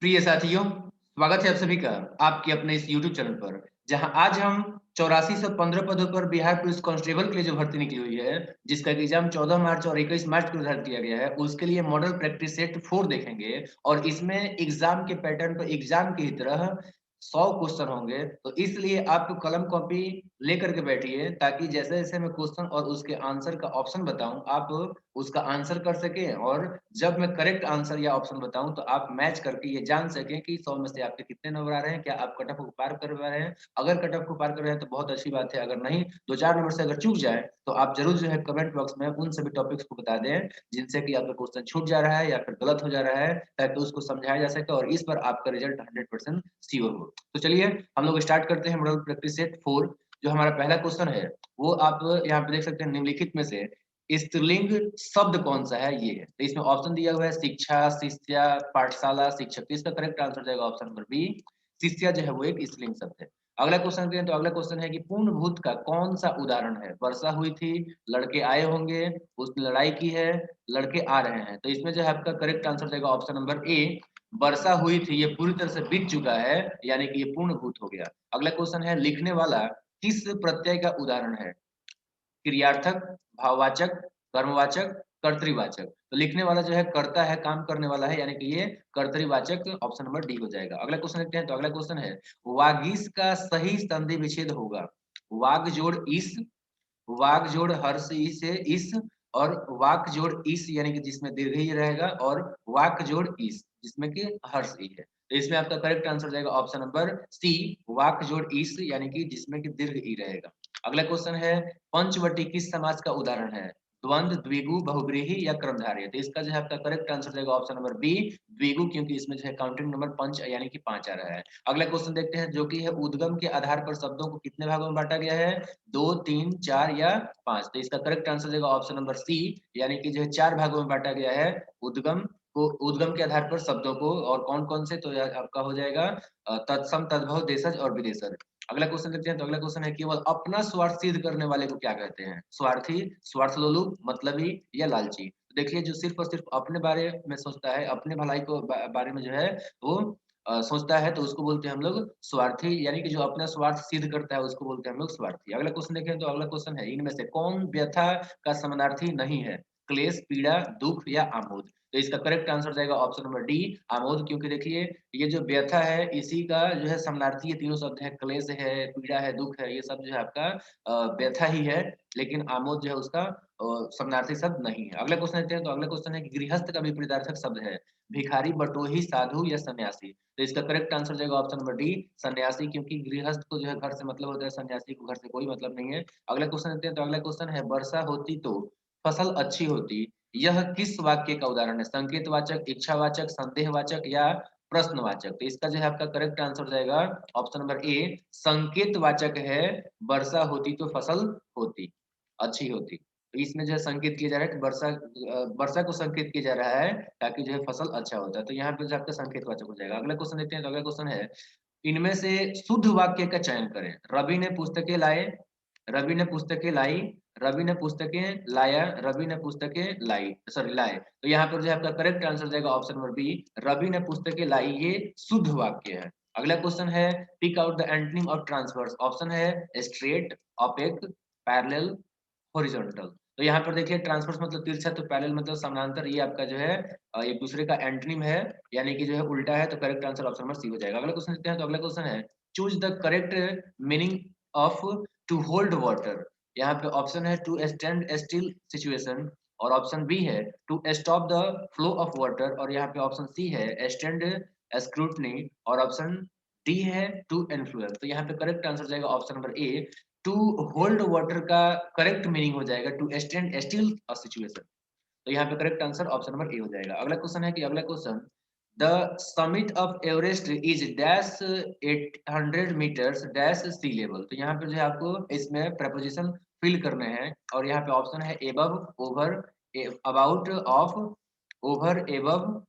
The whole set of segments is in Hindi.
प्रिय साथियों, स्वागत है आप सभी का आपके अपने इस यूट्यूब चैनल पर, जहां आज हम 8415 पदों पर बिहार पुलिस कांस्टेबल के लिए जो भर्ती निकली हुई है, जिसका एग्जाम 14 मार्च और 21 मार्च को निर्धारित किया गया है, उसके लिए मॉडल प्रैक्टिस सेट 4 देखेंगे और इसमें एग्जाम के पैटर्न पर एग्जाम की तरह 100 क्वेश्चन होंगे। तो इसलिए आप कलम कॉपी लेकर के बैठिए ताकि जैसे-जैसे मैं क्वेश्चन और उसके आंसर का ऑप्शन बताऊं, आप उसका आंसर कर सकें और जब मैं करेक्ट आंसर या ऑप्शन बताऊं तो आप मैच करके ये जान सकें कि 100 में से आपके कितने नंबर आ रहे हैं, क्या आप कट ऑफ को पार कर पा रहे हैं। अगर कट ऑफ को पार कर रहे हैं तो बहुत अच्छी बात है, अगर नहीं 2-4 नंबर से अगर चूक जाए तो आप जरूर जो है कमेंट बॉक्स में उन सभी टॉपिक्स को बता दें जिनसे कि आपका क्वेश्चन छूट जा रहा है या फिर गलत हो जा रहा है, ताकि उसको समझाया जा सके और इस पर आपका रिजल्ट 100% श्योर हो। तो चलिए हम लोग स्टार्ट करते हैं मॉडल प्रैक्टिस सेट 4। जो हमारा पहला क्वेश्चन है वो आप यहाँ पे देख सकते हैं, निम्नलिखित में से स्त्रीलिंग शब्द कौन सा है ये है। तो इसमें ऑप्शन दिया हुआ है शिक्षा, शिष्या, पाठशाला, शिक्षक। तो इसका करेक्ट आंसर जाएगा ऑप्शन नंबर बी, शिष्या जो है वो एक स्त्रीलिंग शब्द है। अगला क्वेश्चन करें तो अगला क्वेश्चन है कि पूर्ण भूत का कौन सा उदाहरण है। वर्षा हुई थी, लड़के आए होंगे, उसने लड़ाई की है, लड़के आ रहे हैं। तो इसमें जो है आपका करेक्ट आंसर जाएगा ऑप्शन नंबर ए, वर्षा हुई थी। ये पूरी तरह से बीत चुका है, यानी कि ये पूर्ण भूत हो गया। अगला क्वेश्चन है लिखने वाला किस प्रत्यय का उदाहरण है। क्रियार्थक, भाववाचक, कर्मवाचक, कर्तृवाचक। तो लिखने वाला जो है कर्ता है, काम करने वाला है, यानी कि ये कर्तृवाचक ऑप्शन नंबर डी हो जाएगा। अगला क्वेश्चन देखते हैं तो अगला क्वेश्चन है वागीश का सही संधि विच्छेद होगा। वाग जोड़ इस, वाग जोड़ हर्ष ई से इस, और वाक जोड़ इस यानी कि जिसमें दीर्घ ई रहेगा, और वाक जोड़ इस जिसमें कि हर्ष ई है। तो इसमें आपका करेक्ट आंसर जाएगा ऑप्शन नंबर सी, वाक जोड़ इस यानी कि जिसमें कि दीर्घ ई रहेगा। अगला क्वेश्चन है पंचवटी किस समाज का उदाहरण है। द्वंद, द्विगु, बहुब्रीहि या क्रमधारय। तो इसका जो है आपका करेक्ट आंसर जाएगा ऑप्शन नंबर बी, द्विगु, क्योंकि इसमें जो है काउंटिंग नंबर पंच यानी कि 5 आ रहा है। अगला क्वेश्चन देखते हैं जो कि है उद्गम के आधार पर शब्दों को कितने भागों में बांटा गया है। 2, 3, 4 या 5। तो इसका करेक्ट आंसर देगा ऑप्शन नंबर सी, यानी कि जो है 4 भागों में बांटा गया है उद्गम को। उद्गम के आधार पर शब्दों को, और कौन-कौन से, तो आपका हो जाएगा तत्सम, तद्भव, देशज और विदेशज। अगला क्वेश्चन देखते हैं तो अगला क्वेश्चन है केवल अपना स्वार्थ सिद्ध करने वाले को क्या कहते हैं। स्वार्थी, स्वार्थलोलुप, मतलबी या लालची। तो देखिए जो सिर्फ और सिर्फ अपने बारे में सोचता है, अपने भलाई को बारे में जो है वो सोचता है, तो उसको बोलते हैं हम लोग स्वार्थी, यानी कि जो अपना स्वार्थ सिद्ध करता है उसको बोलते हैं हम लोग स्वार्थी। अगला क्वेश्चन देखें तो अगला क्वेश्चन है इनमें से कौन व्यथा का समानार्थी नहीं है। क्लेश, पीड़ा, दुख या आमोद। तो इसका करेक्ट आंसर जाएगा ऑप्शन नंबर डी, आमोद, क्योंकि देखिए ये जो व्यथा है इसी का जो है समानार्थी, ये तीनों शब्द है, क्लेश है, पीड़ा है, दुख है, ये सब जो है आपका व्यथा ही है, लेकिन आमोद जो है उसका समानार्थी शब्द नहीं है। अगला क्वेश्चन देखते हैं तो अगला क्वेश्चन है कि गृहस्थ का विपरीतार्थक शब्द है। भिखारी, बटोही, साधु या सन्यासी। तो इसका करेक्ट आंसर जाएगा ऑप्शन नंबर डी, सन्यासी, क्योंकि गृहस्थ को जो है घर से मतलब होता है, सन्यासी को घर से कोई मतलब नहीं है। अगला क्वेश्चन देखते हैं तो अगला क्वेश्चन है वर्षा होती तो फसल अच्छी होती, यह किस वाक्य का उदाहरण है। संकेतवाचक, इच्छावाचक, संदेहवाचक या प्रश्नवाचक। तो इसका जो है आपका करेक्ट आंसर जाएगा ऑप्शन नंबर ए, संकेतवाचक है। वर्षा होती तो फसल होती, अच्छी होती। तो इसमें जो है संकेत किया जा रहा है कि वर्षा को संकेत किया जा रहा है ताकि जो है फसल अच्छा होता है। तो यहाँ पे जो आपका संकेतवाचक हो जाएगा। अगला क्वेश्चन देखते हैं तो अगला क्वेश्चन है इनमें से शुद्ध वाक्य का चयन करें। रवि ने पुस्तकें लाए, रवि ने पुस्तकें लाई, रवि ने पुस्तकें लाया, रवि ने पुस्तकें लाई, सॉरी लाए। तो यहाँ पर जो है आपका करेक्ट आंसर जाएगा ऑप्शन नंबर बी, रवि ने पुस्तकें लाई, ये शुद्ध वाक्य है। अगला क्वेश्चन है pick out the antonym of transverse. Option है स्ट्रेट, ओपेक, पैरेलल, हॉरिजॉन्टल। तो यहाँ पर देखिए ट्रांसवर्स मतलब तिरछा, तो पैरेलल मतलब समानांतर, ये आपका जो है एक दूसरे का एंटोनिम है, यानी कि जो है उल्टा है। तो correct answer option number C हो जाएगा। अगला क्वेश्चन देखते हैं तो अगला क्वेश्चन है choose the correct meaning of to hold water. यहाँ पे ऑप्शन है टू स्टैंड स्टिल सिचुएशन, और ऑप्शन बी है to stop the flow of water, और यहाँ पे ऑप्शन सी है स्टैंड स्क्रूटनी, और ऑप्शन डी है टू इन्फ्लुएंस। तो यहाँ पे करेक्ट आंसर जाएगा option number A, to hold water का करेक्ट मीनिंग हो जाएगा to stand still a situation. तो यहाँ पे correct answer option number A हो जाएगा। अगला क्वेश्चन है कि अगला question the summit of Everest is dash 800 meters dash sea level. तो यहाँ पे जो है आपको इसमें प्रपोजिशन फिल करने हैं, और यहाँ पे ऑप्शन है above, over, about, of, over, above,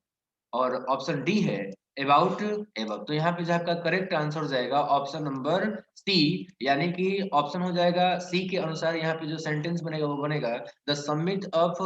और ऑप्शन डी है अबाउट एबव। तो यहाँ पे जो आपका करेक्ट आंसर हो जाएगा ऑप्शन नंबर सी, यानी कि ऑप्शन हो जाएगा सी के अनुसार। यहाँ पे जो सेंटेंस बनेगा वो बनेगा the summit of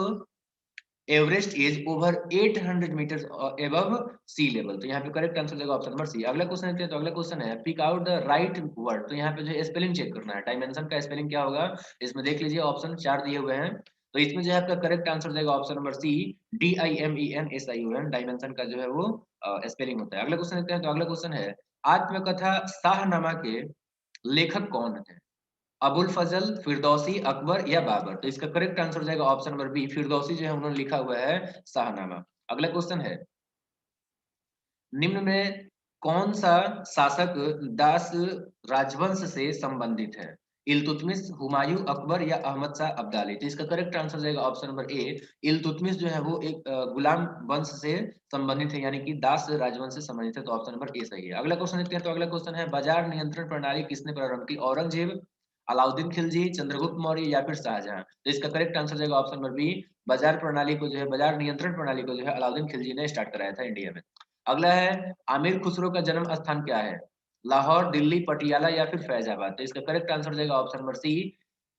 Everest is over 800 meter above sea level. तो यहाँ पे करेक्ट आंसर देगा ऑप्शन नंबर सी। अगला क्वेश्चन देखते हैं। तो अगला क्वेश्चन है pick out the right word. तो यहाँ पे जो स्पेलिंग चेक करना है, डायमेंशन का स्पेलिंग क्या होगा इसमें देख लीजिए, ऑप्शन 4 दिए हुए हैं। तो इसमें जो है आपका करेक्ट आंसर देगा option number C, DIMENSION। Dimension का जो है वो स्पेलिंग होता है। अगला क्वेश्चन देखते हैं। तो अगला क्वेश्चन है आत्मकथा शाहनामा के लेखक कौन थे? अबुल फजल, फिरदौसी, अकबर या बाबर? तो इसका करेक्ट आंसर हो जाएगा ऑप्शन नंबर बी, फिरदौसी जो है उन्होंने लिखा हुआ है शाहनामा। अगला क्वेश्चन है निम्न में कौन सा शासक दास राजवंश से संबंधित है? इल्तुतमिश, हुमायूं, अकबर या अहमद शाह अब्दाली? तो इसका करेक्ट आंसर हो जाएगा ऑप्शन नंबर ए, इल्तुतमिश जो है वो एक गुलाम वंश से संबंधित है, यानी कि दास राजवंश से संबंधित है। तो ऑप्शन नंबर ए सही है। अगला क्वेश्चन देखते हैं। तो अगला क्वेश्चन है बाजार नियंत्रण प्रणाली किसने प्रारंभ की? औरंगजेब, अलाउद्दीन खिलजी, चंद्रगुप्त मौर्य या फिर शाहजहां? तो इसका करेक्ट आंसर हो जाएगा ऑप्शन नंबर बी, बाजार प्रणाली को जो है, बाजार नियंत्रण प्रणाली को जो है अलाउद्दीन खिलजी ने स्टार्ट कराया था इंडिया में। अगला है आमिर खुसरो का जन्म स्थान क्या है? लाहौर, दिल्ली, पटियाला या फिर फैजाबाद? तो इसका करेक्ट आंसर हो जाएगा ऑप्शन नंबर सी,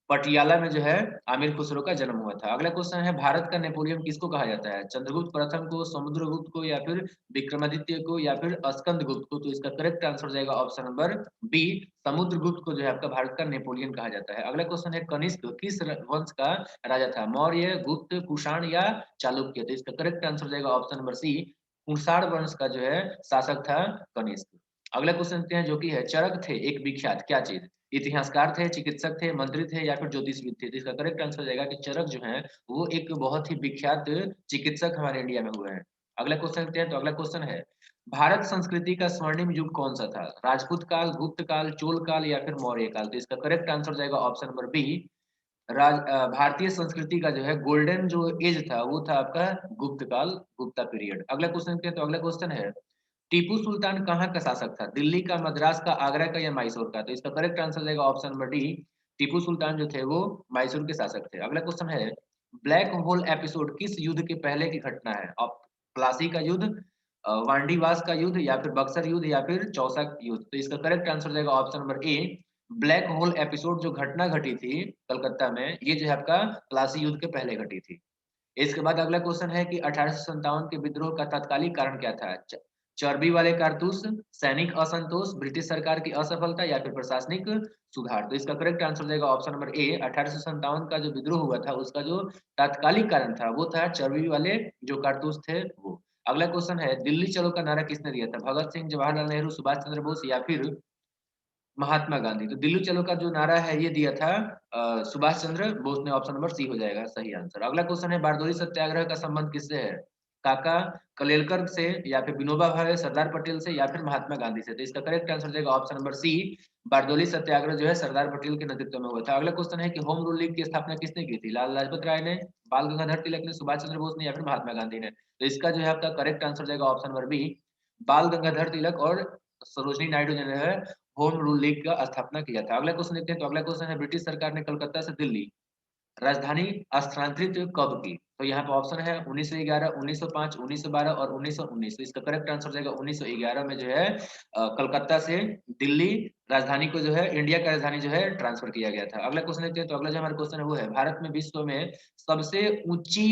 पटियाला में जो है आमिर खुसरो का जन्म हुआ था। अगला क्वेश्चन है भारत का नेपोलियन किसको कहा जाता है? चंद्रगुप्त प्रथम को, समुद्रगुप्त को या फिर विक्रमादित्य को या फिर स्कंदगुप्त को? तो इसका करेक्ट आंसर हो जाएगा ऑप्शन नंबर बी, समुद्रगुप्त को जो है आपका भारत का नेपोलियन कहा जाता है। अगला क्वेश्चन है कनिष्क किस वंश का राजा था? मौर्य, गुप्त, कुषाण या चालुक्य? तो इसका करेक्ट आंसर हो जाएगा ऑप्शन नंबर सी, कुषाण वंश का जो है शासक था कनिष्क। अगला क्वेश्चन देखते हैं जो कि है चरक थे एक विख्यात क्या चीज? इतिहासकार थे, चिकित्सक थे, मंत्री थे या फिर ज्योतिषविद थे? तो इसका करेक्ट आंसर हो जाएगा कि चरक जो है वो एक बहुत ही विख्यात चिकित्सक हमारे इंडिया में हुए हैं। अगला क्वेश्चन देखते हैं। तो अगला क्वेश्चन है भारत संस्कृति का स्वर्णिम युग कौन सा था? राजपूत काल, गुप्त काल, चोल काल या फिर मौर्य काल? तो इसका करेक्ट आंसर हो जाएगा ऑप्शन नंबर बी, भारतीय संस्कृति का जो है गोल्डन जो एज था वो था आपका गुप्त काल, गुप्ता पीरियड। अगला क्वेश्चन देखते हैं। तो अगला क्वेश्चन है टीपू सुल्तान कहाँ का शासक था? दिल्ली का, मद्रास का, आगरा का या मैसूर का? तो इसका करेक्ट आंसर हो जाएगा option number D, Tipu Sultan जो थे वो मैसूर के शासक थे। अगला क्वेश्चन है ब्लैक होल एपिसोड किस युद्ध के पहले की घटना है? अब प्लासी का युद्ध, वांडीवास का युद्ध या फिर बक्सर युद्ध या फिर चौसा युद्ध? तो इसका करेक्ट आंसर हो जाएगा ऑप्शन नंबर ए, ब्लैक होल एपिसोड जो घटना घटी थी कलकत्ता में, ये जो है आपका प्लासी युद्ध के पहले घटी थी। इसके बाद अगला क्वेश्चन है कि 1857 के विद्रोह का तत्कालिक कारण क्या था? चर्बी वाले कारतूस, सैनिक असंतोष, ब्रिटिश सरकार की असफलता या फिर प्रशासनिक सुधार? तो इसका करेक्ट आंसर देगा ऑप्शन नंबर ए, 1857 का जो विद्रोह हुआ था उसका जो तात्कालिक कारण था वो था चर्बी वाले जो कारतूस थे वो। अगला क्वेश्चन है दिल्ली चलो का नारा किसने दिया था? भगत सिंह, जवाहरलाल नेहरू, सुभाष चंद्र बोस या फिर महात्मा गांधी? तो दिल्ली चलो का जो नारा है ये दिया था सुभाष चंद्र बोस ने। ऑप्शन नंबर सी हो जाएगा सही आंसर। अगला क्वेश्चन है बारदोली सत्याग्रह का संबंध किससे है? काका कलेलकर से या फिर विनोबा भावे, सरदार पटेल से या फिर महात्मा गांधी से? तो इसका करेक्ट आंसर देगा ऑप्शन नंबर सी, बारदोली सत्याग्रह जो है सरदार पटेल के नेतृत्व में हुआ था। अगला क्वेश्चन है कि होम रूल लीग की स्थापना किसने की थी? लाल लाजपत राय ने, बाल गंगाधर तिलक ने, सुभाष चंद्र बोस ने या फिर महात्मा गांधी ने? तो इसका जो है आपका करेक्ट आंसर देगा ऑप्शन नंबर बी, बाल गंगाधर तिलक और सरोजनी नायडू ने जो है होम रूल लीग का स्थापना किया था। अगला क्वेश्चन देखते हैं। तो अगला क्वेश्चन है ब्रिटिश सरकार ने कलकत्ता से दिल्ली राजधानी स्थानांतरित कब की? तो यहाँ पे ऑप्शन है 1911, 1905, 1912 और 1919। तो इसका करेक्ट आंसर हो जाएगा 1911 में जो है कलकत्ता से दिल्ली राजधानी को जो है इंडिया का राजधानी जो है ट्रांसफर किया गया था। अगला क्वेश्चन देखते हैं। तो अगला जो हमारा क्वेश्चन है वो है भारत में विश्व में सबसे ऊंची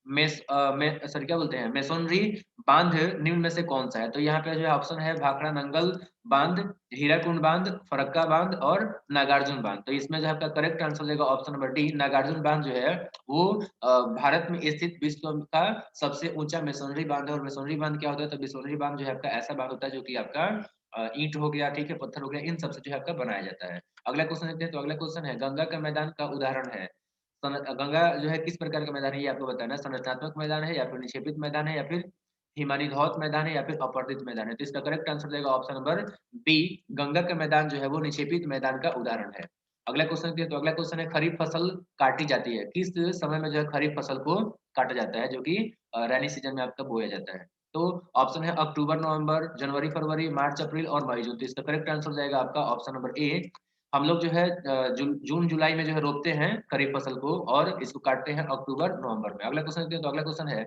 सॉरी क्या बोलते हैं मेसोनरी बांध निम्न में से कौन सा है? तो यहाँ पे जो है ऑप्शन है भाखड़ा नंगल बांध, हीराकुंड बांध, फरक्का बांध और नागार्जुन बांध। तो इसमें जो है आपका करेक्ट आंसर हो जाएगा ऑप्शन नंबर डी, नागार्जुन बांध जो है वो भारत में स्थित विश्व का सबसे ऊंचा मेसोनरी बांध है। और मेसोनरी बांध क्या होता है? तो मेसोनरी बांध जो है आपका ऐसा बांध होता है जो कि आपका ईंट हो गया, ठीक है, पत्थर हो गया, इन सबसे जो है आपका बनाया जाता है। अगला क्वेश्चन देखते हैं। तो अगला क्वेश्चन है गंगा का मैदान का उदाहरण है? गंगा जो है किस प्रकार का मैदान है ये आपको बताना है? संरचनात्मक मैदान है या फिर निक्षेपित मैदान है या फिर हिमानीधौत मैदान है या फिर अपर्दित मैदान है? तो इसका करेक्ट आंसर देगा ऑप्शन नंबर बी, गंगा का मैदान जो है वो निक्षेपित मैदान का उदाहरण है। अगला क्वेश्चन देखिए। तो अगला क्वेश्चन है खरीफ फसल काटी जाती है किस समय में? जो है खरीफ फसल को काटा जाता है जो कि रैनी सीजन में आपका बोया जाता है। तो ऑप्शन है अक्टूबर, नवंबर, जनवरी, फरवरी, मार्च, अप्रैल और मई, जून। तो इसका करेक्ट आंसर हो जाएगा आपका ऑप्शन नंबर ए, हम लोग जो है जून जुलाई में जो है रोपते हैं खरीफ फसल को और इसको काटते हैं अक्टूबर नवंबर में। अगला क्वेश्चन देखते हैं। तो अगला क्वेश्चन है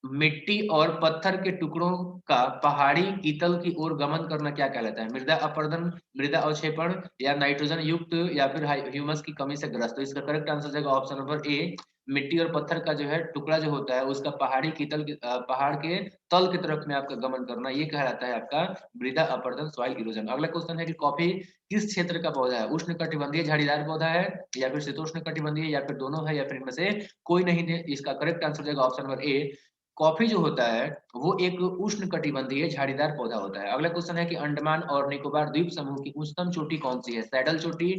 मिट्टी और पत्थर के टुकड़ों का पहाड़ी की तल की ओर गमन करना क्या कहलाता है? मृदा अपरदन, मृदा अवक्षेपण या नाइट्रोजन युक्त या फिर ह्यूमस की कमी से ग्रस्त? तो इसका करेक्ट आंसर जाएगा ऑप्शन नंबर ए, मिट्टी और पत्थर का जो है टुकड़ा जो होता है उसका पहाड़ के तल की तरफ में आपका गमन करना, ये कहलाता है आपका मृदा अपरदन, सॉइल इरोजन। अगला क्वेश्चन है कि कॉफी किस क्षेत्र का पौधा है? उष्णकटिबंधीय झाड़ीदार पौधा है, या फिर शीतोष्णकटिबंधीय, या फिर दोनों है, या फिर इनमें से कोई नहीं है? इसका करेक्ट आंसर हो जाएगा ऑप्शन नंबर ए। कॉफी जो होता है वो एक उष्णकटिबंधीय झाड़ीदार पौधा होता है। अगला क्वेश्चन है कि अंडमान और निकोबार द्वीप समूह की उच्चतम चोटी कौन सी है? सैडल चोटी,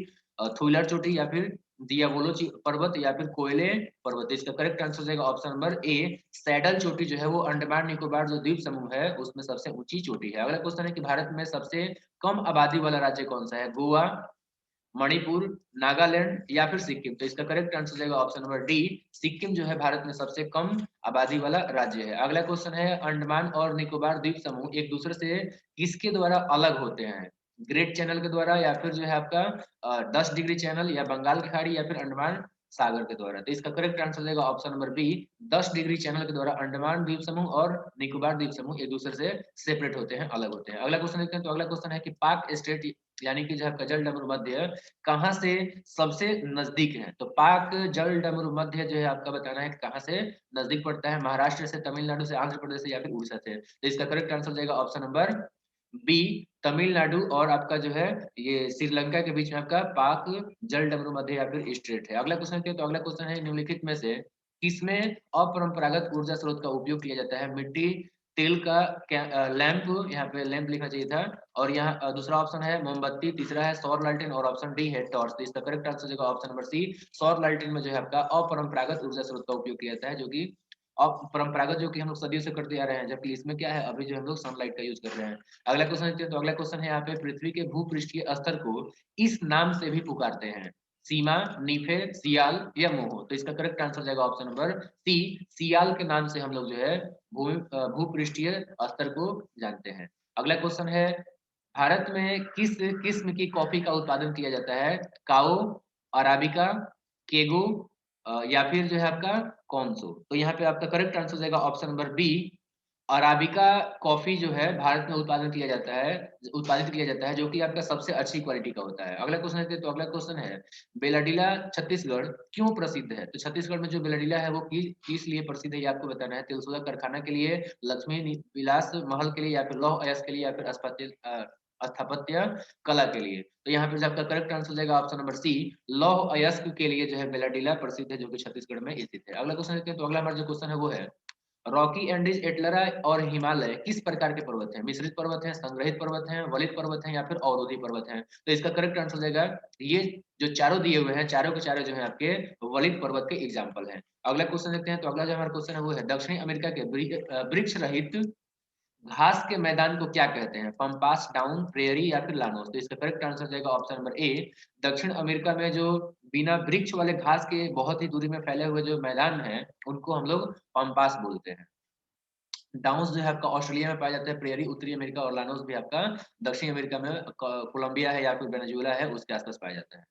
थुइलर चोटी, या फिर दियावोलो पर्वत, या फिर कोयले पर्वत? इसका करेक्ट आंसर हो जाएगा ऑप्शन नंबर ए। सैडल चोटी जो है वो अंडमान निकोबार जो द्वीप समूह है उसमें सबसे ऊंची चोटी है। अगला क्वेश्चन है कि भारत में सबसे कम आबादी वाला राज्य कौन सा है? गोवा, मणिपुर, नागालैंड, या फिर सिक्किम? तो इसका करेक्ट आंसर हो जाएगा ऑप्शन नंबर डी। सिक्किम जो है भारत में सबसे कम आबादी वाला राज्य है। अगला क्वेश्चन है अंडमान और निकोबार द्वीप समूह एक दूसरे से किसके द्वारा अलग होते हैं? ग्रेट चैनल के द्वारा, या फिर जो है आपका 10 डिग्री चैनल, या बंगाल की खाड़ी, या फिर अंडमान सागर के द्वारा? तो इसका करेक्ट आंसर हो जाएगा option number B. 10 degree channel के द्वारा अंडमान द्वीप समूह और निकोबार द्वीप समूह एक दूसरे से सेपरेट होते हैं, अलग होते हैं। अगला क्वेश्चन देखते हैं। तो अगला क्वेश्चन है कि पाक स्टेट यानी कि जो है जल डमरू मध्य कहाँ से सबसे नजदीक है? तो पाक जल डमरू मध्य जो है आपका बताना है कि कहाँ से नजदीक पड़ता है? महाराष्ट्र से, तमिलनाडु से, आंध्र प्रदेश से, या फिर उड़ीसा से? तो इसका करेक्ट आंसर हो जाएगा ऑप्शन नंबर बी। तमिलनाडु और आपका जो है ये श्रीलंका के बीच में आपका पाक जल डमरू मध्य या फिर स्ट्रेट है। अगला क्वेश्चन है। तो अगला क्वेश्चन है निम्नलिखित में से किसमें अपरंपरागत ऊर्जा स्रोत का उपयोग किया जाता है? मिट्टी, तेल का लैंप, यहाँ पे लैंप लिखना चाहिए था। और यहाँ दूसरा ऑप्शन है मोमबत्ती, तीसरा है सौर लालटेन, और ऑप्शन डी है टॉर्च। तो इसका करेक्ट आंसर हो जाएगा ऑप्शन नंबर सी। सौर लालटेन में जो है आपका अपरंपरागत ऊर्जा स्रोत का उपयोग किया जाता है, जो कि अपरंपरागत जो कि हम लोग सदियों से करते आ रहे हैं, जबकि इसमें क्या है अभी जो हम लोग सनलाइट का यूज कर रहे हैं। अगला क्वेश्चन देखते हैं। तो अगला क्वेश्चन है यहाँ पे पृथ्वी के भूपृष्ठीय स्तर को इस नाम से भी पुकारते हैं? सीमा, नीफे, सियाल, या मोहो? तो इसका करेक्ट आंसर जाएगा ऑप्शन नंबर सी। सियाल के नाम से हम लोग जो है भूपृष्ठीय स्तर को जानते हैं। अगला क्वेश्चन है भारत में किस किस्म की कॉफी का उत्पादन किया जाता है? काओ, अराबिका, केगो, या फिर जो है आपका कॉन्सो? तो यहाँ पे आपका करेक्ट आंसर हो जाएगा option number B. Arabica coffee जो है भारत में उत्पादित किया जाता है, जो कि आपका सबसे अच्छी क्वालिटी का होता है। अगला क्वेश्चन है। तो अगला क्वेश्चन है बेलाडीला छत्तीसगढ़ क्यों प्रसिद्ध है? तो छत्तीसगढ़ में जो बेलाडीला है वो किस लिए प्रसिद्ध है, ये आपको बताना है। तिलसोदा कारखाना के लिए, लक्ष्मी विलास महल के लिए, या फिर लौह अयस्क के लिए, या फिर स्थापत्य कला के लिए? तो यहाँ पे आपका करेक्ट आंसर हो जाएगा ऑप्शन नंबर सी। लौह अयस्क के लिए जो है बेलाडीला प्रसिद्ध है, जो कि छत्तीसगढ़ में स्थित है। अगला क्वेश्चन देखते हैं। तो अगला हमारा जो क्वेश्चन है वो है रॉकी एंडीज, एटलरा और हिमालय किस प्रकार के पर्वत हैं? मिश्रित पर्वत हैं, संग्रहित पर्वत हैं, वलित पर्वत हैं, या फिर अवरोधी पर्वत हैं? तो इसका करेक्ट आंसर हो जाएगा ये जो चारों दिए हुए हैं, चारों के चारों जो है आपके वलित पर्वत के एग्जाम्पल हैं। अगला क्वेश्चन देखते हैं। तो अगला जो हमारा क्वेश्चन है वो है दक्षिणी अमेरिका के वृक्ष रहित घास के मैदान को क्या कहते हैं? पंपास, डाउन, प्रेयरी, या फिर लानोस? तो इसका करेक्ट आंसर हो जाएगा ऑप्शन नंबर ए। दक्षिण अमेरिका में जो बिना वृक्ष वाले घास के बहुत ही दूरी में फैले हुए जो मैदान हैं उनको हम लोग पंपास बोलते हैं। डाउन्स जो है आपका ऑस्ट्रेलिया में पाया जाता है, प्रेयरी उत्तरी अमेरिका, और लानोस भी आपका दक्षिण अमेरिका में कोलंबिया है या फिर वेनेजुएला है उसके आसपास पाया जाता है।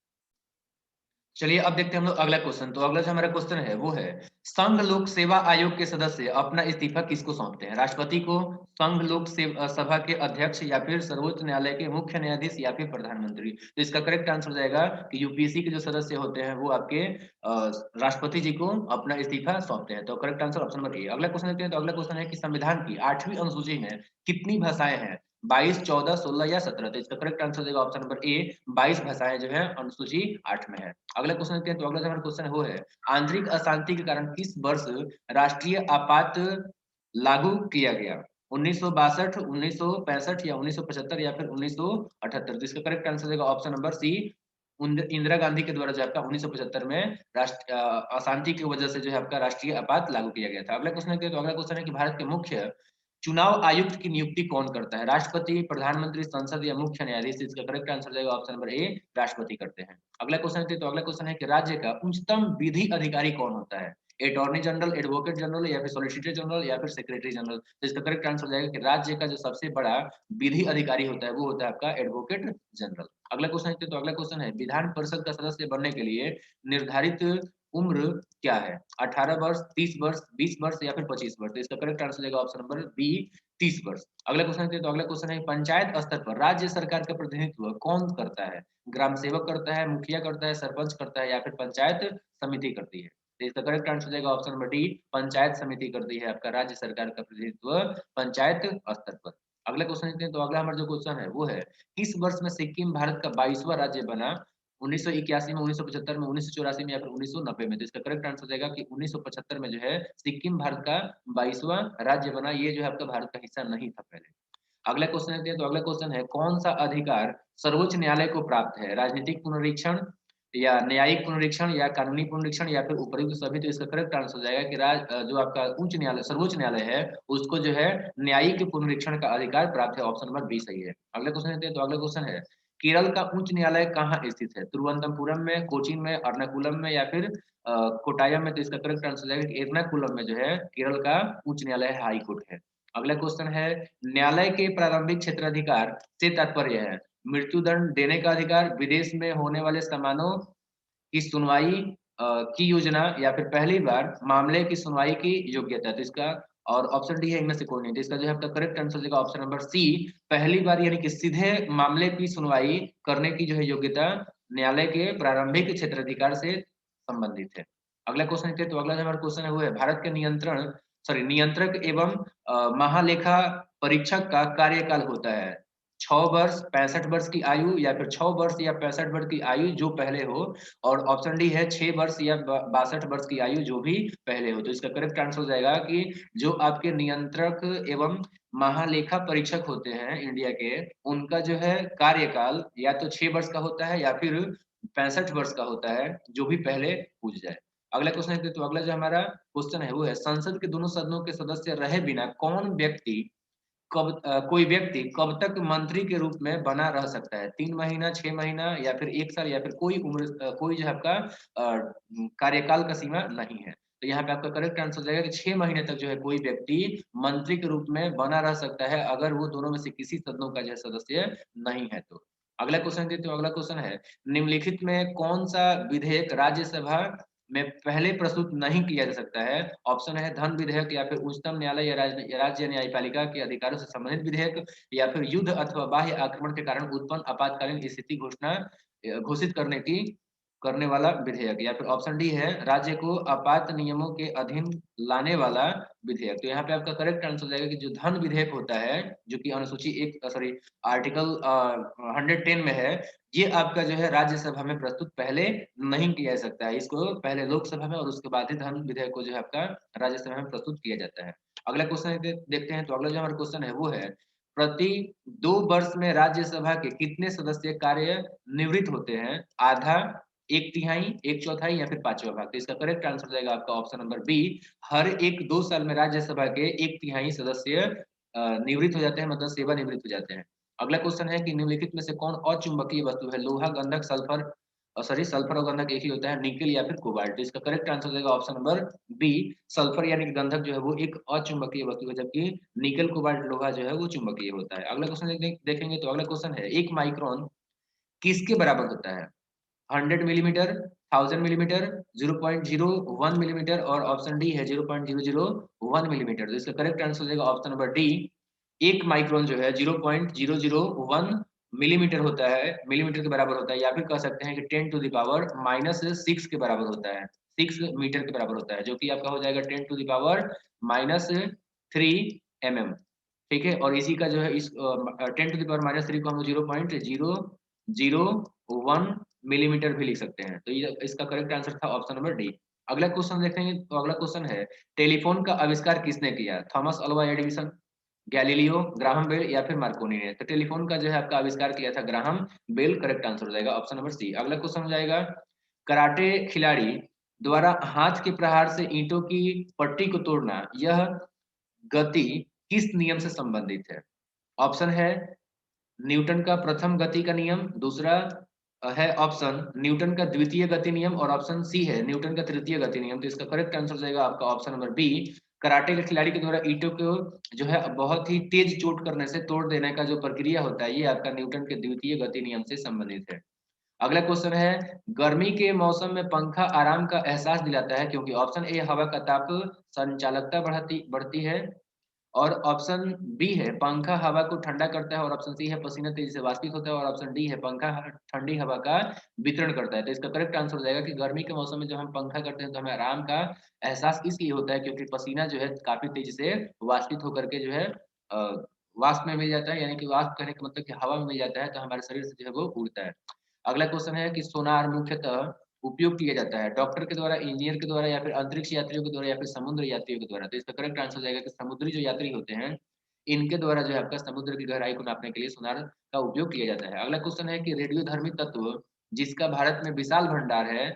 चलिए अब देखते हैं हम लोग अगला क्वेश्चन। तो अगला जो हमारा क्वेश्चन है वो है संघ लोक सेवा आयोग के सदस्य अपना इस्तीफा किसको सौंपते हैं? राष्ट्रपति को, संघ लोक सभा के अध्यक्ष, या फिर सर्वोच्च न्यायालय के मुख्य न्यायाधीश, या फिर प्रधानमंत्री? तो इसका करेक्ट आंसर हो जाएगा कि यूपीएससी के जो सदस्य होते हैं वो आपके राष्ट्रपति जी को अपना इस्तीफा सौंपते हैं। तो करेक्ट आंसर ऑप्शन नंबर ए। अगला क्वेश्चन देखते हैं। तो अगला क्वेश्चन है कि संविधान की 8वीं अनुसूची में कितनी भाषाएं हैं? 22, 14, 16, या 17? तो इसका करेक्ट आंसर देगा ऑप्शन नंबर ए। 22 भाषाएं जो है अनुसूची 8 में है। अगला क्वेश्चन देखते हैं। तो अगला जो हमारा क्वेश्चन है वो है आंतरिक अशांति के कारण किस वर्ष राष्ट्रीय आपात लागू किया गया? 1962, 1965, या 1975, या फिर 1978? तो इसका करेक्ट आंसर देगा option number C. Indira Gandhi के द्वारा जो आपका 1975 में राष्ट्र अशांति की वजह से जो है आपका राष्ट्रीय आपात लागू किया गया था। अगला क्वेश्चन है। तो अगला क्वेश्चन है कि भारत के मुख्य चुनाव आयुक्त की नियुक्ति कौन करता है? राष्ट्रपति, प्रधानमंत्री, संसद, या मुख्य न्यायाधीश? इसका करेक्ट आंसर जाएगा ऑप्शन नंबर ए। राष्ट्रपति करते हैं। अगला क्वेश्चन है। तो अगला क्वेश्चन है कि राज्य का उच्चतम विधि अधिकारी कौन होता है? अटॉर्नी जनरल, एडवोकेट जनरल, या फिर सॉलिसिटर जनरल, या फिर सेक्रेटरी जनरल? तो इसका करेक्ट आंसर जाएगा कि राज्य का जो सबसे बड़ा विधि अधिकारी होता है वो होता है आपका एडवोकेट जनरल। अगला क्वेश्चन है। तो अगला क्वेश्चन है विधान परिषद का सदस्य बनने के लिए निर्धारित उम्र क्या है? 18 वर्ष, 30 वर्ष, 20 वर्ष, या फिर 25 वर्ष? तो इसका करेक्ट आंसर देगा ऑप्शन नंबर बी, 30 वर्ष। अगला क्वेश्चन है। तो अगला क्वेश्चन है पंचायत स्तर पर राज्य सरकार का प्रतिनिधित्व कौन करता है? ग्राम सेवक करता है, मुखिया करता है, सरपंच करता है, या फिर पंचायत समिति करती है? तो इसका करेक्ट आंसर हो जाएगा ऑप्शन नंबर डी, पंचायत समिति करती है आपका राज्य सरकार का प्रतिनिधित्व पंचायत स्तर पर। अगला क्वेश्चन देखते हैं, तो अगला हमारा जो क्वेश्चन है वो है, किस वर्ष में सिक्किम भारत का 22वां राज्य बना? 1981 में, 1975 में, 1984 में या फिर 1990 में? तो इसका करेक्ट आंसर हो जाएगा कि 1975 में जो है सिक्किम भारत का 22वां राज्य बना। ये जो है आपका भारत का हिस्सा नहीं था पहले। अगला क्वेश्चन देखते हैं, तो अगला क्वेश्चन है, कौन सा अधिकार सर्वोच्च न्यायालय को प्राप्त है? राजनीतिक पुनरीक्षण या न्यायिक पुनरीक्षण या कानूनी पुनरीक्षण या फिर उपयुक्त सभी? तो इसका करेक्ट आंसर हो जाएगा कि जो आपका उच्च न्यायालय सर्वोच्च न्यायालय है उसको जो है न्यायिक पुनरीक्षण का अधिकार प्राप्त है। ऑप्शन नंबर बी सही है। अगला क्वेश्चन देखते हैं, तो अगला क्वेश्चन है, केरल का उच्च न्यायालय कहाँ स्थित है? तिरुवनंतपुरम में, कोचीन में, एर्नाकुलम में या फिर कोटायम में? तो इसका करेक्ट आंसर हो जाएगा कि एर्नाकुलम में जो है केरल का उच्च न्यायालय है, हाई कोर्ट है। अगला क्वेश्चन है, न्यायालय के प्रारंभिक क्षेत्राधिकार से तात्पर्य है मृत्युदंड देने का अधिकार, विदेश में होने वाले समानों की सुनवाई की योजना या फिर पहली बार मामले की सुनवाई की योग्यता? तो इसका और ऑप्शन डी है इनमें से कोई नहीं। तो इसका जो है आपका करेक्ट आंसर हो जाएगा ऑप्शन नंबर सी, पहली बार यानी कि सीधे मामले की सुनवाई करने की जो है योग्यता न्यायालय के प्रारंभिक क्षेत्राधिकार से संबंधित है। अगला क्वेश्चन देखते हैं, तो अगला जो हमारा क्वेश्चन है वो है, भारत के नियंत्रक एवं महालेखा परीक्षक का कार्यकाल होता है 6 वर्ष, 65 वर्ष की आयु या फिर 6 वर्ष या 65 वर्ष की आयु जो पहले हो, और ऑप्शन डी है 6 वर्ष या 62 वर्ष की आयु जो भी पहले हो। तो इसका करेक्ट आंसर हो जाएगा कि जो आपके नियंत्रक एवं महालेखा परीक्षक होते हैं इंडिया के, उनका जो है कार्यकाल या तो 6 वर्ष का होता है या फिर 65 वर्ष का होता है, जो भी पहले पूछ जाए। अगला क्वेश्चन देखते हैं, तो अगला जो हमारा क्वेश्चन है वो है, संसद के दोनों सदनों के सदस्य रहे बिना कोई व्यक्ति कब तक मंत्री के रूप में बना रह सकता है? 3 महीना, 6 महीना या फिर 1 साल या फिर कोई उम्र कोई जो है आपका कार्यकाल का सीमा नहीं है। तो यहाँ पे आपका करेक्ट आंसर हो जाएगा कि 6 महीने तक जो है कोई व्यक्ति मंत्री के रूप में बना रह सकता है, अगर वो दोनों में से किसी सदनों का जो है सदस्य नहीं है तो। अगला क्वेश्चन देखते हो, अगला क्वेश्चन है, निम्नलिखित में कौन सा विधेयक राज्यसभा में पहले प्रस्तुत नहीं किया जा सकता है? ऑप्शन है धन विधेयक या फिर उच्चतम न्यायालय या राज्य न्यायपालिका के अधिकारों से संबंधित विधेयक या फिर युद्ध अथवा बाह्य आक्रमण के कारण उत्पन्न आपातकालीन स्थिति घोषित करने वाला विधेयक, या फिर ऑप्शन डी है राज्य को आपात नियमों के अधीन लाने वाला विधेयक। तो यहाँ पे आपका करेक्ट आंसर हो जाएगा कि जो धन विधेयक होता है, जो कि अनुसूची एक सॉरी आर्टिकल 110 में है, ये आपका जो है राज्यसभा में प्रस्तुत पहले नहीं किया जा सकता है। इसको पहले लोकसभा में और उसके बाद ही धन विधेयक को जो है आपका राज्यसभा में प्रस्तुत किया जाता है। अगला क्वेश्चन देखते हैं, तो अगला जो हमारा क्वेश्चन है वो है, प्रति 2 वर्ष में राज्यसभा के कितने सदस्य कार्य निवृत्त होते हैं? आधा, 1/3, 1/4 या फिर 5वां भाग? तो इसका करेक्ट आंसर हो जाएगा आपका ऑप्शन नंबर बी, हर एक 2 साल में राज्यसभा के 1/3 सदस्य निवृत्त हो जाते हैं, मतलब सेवानिवृत्त हो जाते हैं। अगला क्वेश्चन है कि निम्नलिखित में से कौन अचुंबकीय वस्तु है? लोहा, गंधक, सल्फर और गंधक एक ही होता है, निकेल या फिर कोबाल्ट? तो इसका करेक्ट आंसर हो जाएगा ऑप्शन नंबर बी, सल्फर यानी कि गंधक जो है वो एक अचुंबकीय वस्तु है, जबकि निकेल, कोबाल्ट, लोहा जो है वो चुंबकीय होता है। अगला क्वेश्चन देखेंगे, तो अगला क्वेश्चन है, 1 माइक्रोन किसके बराबर होता है? 100 मिलीमीटर, 1000 मिलीमीटर, 0.01 मिलीमीटर और ऑप्शन डी है 0.001 मिलीमीटर। तो इसका करेक्ट आंसर हो जाएगा ऑप्शन नंबर डी, 1 माइक्रोन जो है 0.001 मिलीमीटर होता है, मिलीमीटर के बराबर होता है, या फिर कह सकते हैं कि 10 टू द पावर -6 के बराबर होता है, 6 मीटर के बराबर होता है, जो कि आपका हो जाएगा 10 टू द पावर -3 mm। ठीक है, और इसी का जो है इस 10 टू द पावर -3 को हम 0.001 मिलीमीटर भी लिख सकते हैं। तो ये इसका करेक्ट आंसर था ऑप्शन नंबर डी। अगला क्वेश्चन देखेंगे, तो अगला क्वेश्चन है, टेलीफोन का आविष्कार किसने किया? Thomas Alva Edison, Galileo, Graham Bell या फिर मार्कोनी ने? तो टेलीफोन का जो है आपका आविष्कार किया था ग्राहम बेल, करेक्ट आंसर हो जाएगा ऑप्शन नंबर सी। अगला क्वेश्चन हो जाएगा, कराटे खिलाड़ी द्वारा हाथ के प्रहार से ईंटों की पट्टी को तोड़ना, यह गति किस नियम से संबंधित है? ऑप्शन है न्यूटन का प्रथम गति का नियम, दूसरा है ऑप्शन न्यूटन का द्वितीय गति नियम और ऑप्शन सी है न्यूटन का तृतीय गति नियम। तो इसका करेक्ट आंसर हो जाएगा आपका ऑप्शन नंबर बी, कराटे के खिलाड़ी के द्वारा ईंटों को जो है बहुत ही तेज चोट करने से तोड़ देने का जो प्रक्रिया होता है, ये आपका न्यूटन के द्वितीय गति नियम से संबंधित है। अगला क्वेश्चन है, गर्मी के मौसम में पंखा आराम का एहसास दिलाता है क्योंकि ऑप्शन ए हवा का ताप संचालकता बढ़ती बढ़ती है, और ऑप्शन बी है पंखा हवा को ठंडा करता है, और ऑप्शन सी है पसीना तेजी से वाष्पित होता है, और ऑप्शन डी है पंखा ठंडी हवा का वितरण करता है। तो इसका करेक्ट आंसर हो जाएगा कि गर्मी के मौसम में जब हम पंखा करते हैं तो हमें आराम का एहसास इसलिए होता है क्योंकि पसीना जो है काफी तेजी से वाष्पित होकर के जो है वाष्प में मिल जाता है, यानी कि वाष्प कहने का मतलब कि हवा में मिल जाता है, तो हमारे शरीर से जो है वो उड़ता है। अगला क्वेश्चन है कि सोनार मुख्यतः उपयोग किया जाता है डॉक्टर के द्वारा, इंजीनियर के द्वारा, या फिर अंतरिक्ष यात्रियों के द्वारा, या फिर समुद्र यात्रियों के द्वारा। तो इसका करेक्ट आंसर हो जाएगा कि समुद्री जो यात्री होते हैं इनके द्वारा जो है आपका समुद्र की गहराई को नापने के लिए सोनार का उपयोग किया जाता है। अगला क्वेश्चन है कि रेडियोधर्मी तत्व जिसका भारत में विशाल भंडार है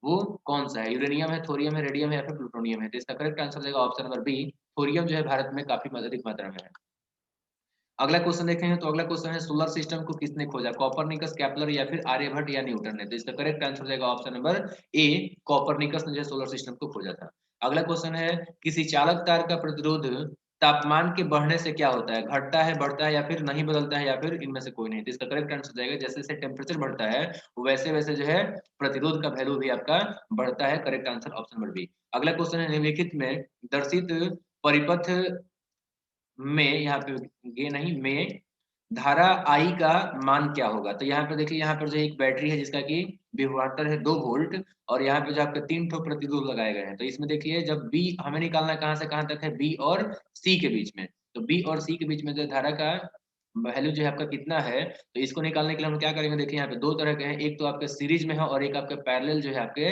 वो कौन सा है? यूरेनियम है, थोरियम है, रेडियम है, या फिर प्लूटोनियम है? तो इसका करेक्ट आंसर हो जाएगा ऑप्शन नंबर बी, थोरियम जो है भारत में काफी अधिक मात्रा में है। अगला क्वेश्चन देखेंगे तो अगला क्वेश्चन है सोलर सिस्टम को किसने खोजा? कॉपरनिकस, केपलर, या फिर आर्यभट्ट या न्यूटन ने? तो इसका करेक्ट आंसर हो जाएगा ऑप्शन नंबर ए, कॉपरनिकस ने जो सोलर सिस्टम को खोजा था। अगला क्वेश्चन है किसी चालक तार का प्रतिरोध तापमान के बढ़ने से क्या होता है? घटता है, बढ़ता है, या फिर नहीं बदलता है, या फिर इनमें से कोई नहीं? तो इसका करेक्ट आंसर हो जाएगा जैसे जैसे टेम्परेचर बढ़ता है वैसे वैसे जो है प्रतिरोध का वैल्यू भी आपका बढ़ता है। Correct answer option number B. अगला क्वेश्चन है निम्नलिखित में दर्शित परिपथ में, यहाँ पे ये नहीं में धारा आई का मान क्या होगा? तो यहाँ पे देखिए, यहाँ पर जो एक बैटरी है जिसका कि विभवांतर है 2 वोल्ट, और यहाँ पे जो आपके 3 ठो प्रतिरोध लगाए गए हैं। तो इसमें देखिए जब बी हमें निकालना है कहाँ से कहाँ तक है, बी और सी के बीच में। तो बी और सी के बीच में जो धारा का वैल्यू जो है आपका कितना है, तो इसको निकालने के लिए हम क्या करेंगे, देखिए यहाँ पे 2 तरह के हैं, एक तो आपके सीरीज में है और एक आपके पैरेलल जो है आपके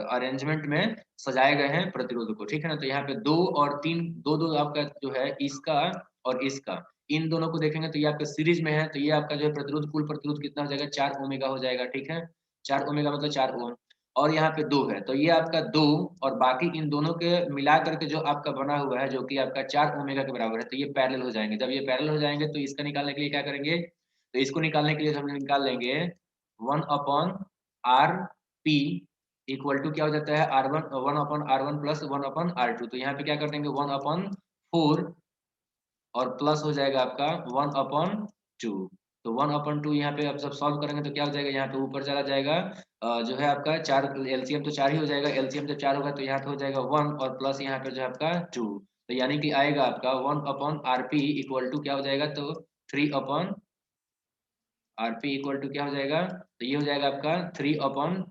अरेंजमेंट में सजाए गए हैं प्रतिरोध को, ठीक है ना। तो यहाँ पे 2 और 3 दो आपका जो है इसका और इसका, इन दोनों को देखेंगे तो ये आपका सीरीज में है, तो ये आपका जो है प्रतिरोध, कुल प्रतिरोध कितना हो जाएगा, 4 ओमेगा हो जाएगा, ठीक है। 4 ओमेगा मतलब 4 ओम, और यहाँ पे 2 है, तो ये आपका 2 और बाकी इन दोनों के मिला करके जो आपका बना हुआ है जो कि आपका 4 ओमेगा के बराबर है, तो ये पैरेलल हो जाएंगे। जब ये पैरेलल हो जाएंगे तो इसका निकालने के लिए क्या करेंगे, तो इसको निकालने के लिए हम निकाल लेंगे 1 upon R P equal to क्या हो जाता है, R1 प्लस 1/R2। तो यहाँ पे क्या कर देंगे 1/4 और प्लस हो जाएगा आपका 1/2। तो 1/2 यहाँ पे आप जब सॉल्व करेंगे तो क्या हो जाएगा, यहाँ पे ऊपर चला जाएगा जो है आपका 4, एलसीएम तो 4 ही हो जाएगा, एलसीएम जब 4 होगा तो यहाँ पे हो जाएगा 1 और प्लस यहाँ पे जो है आपका 2। तो यानी कि आएगा आपका 1/RP इक्वल टू क्या हो जाएगा, तो 3/, आरपी इक्वल टू क्या हो जाएगा, तो ये हो जाएगा आपका 3/4।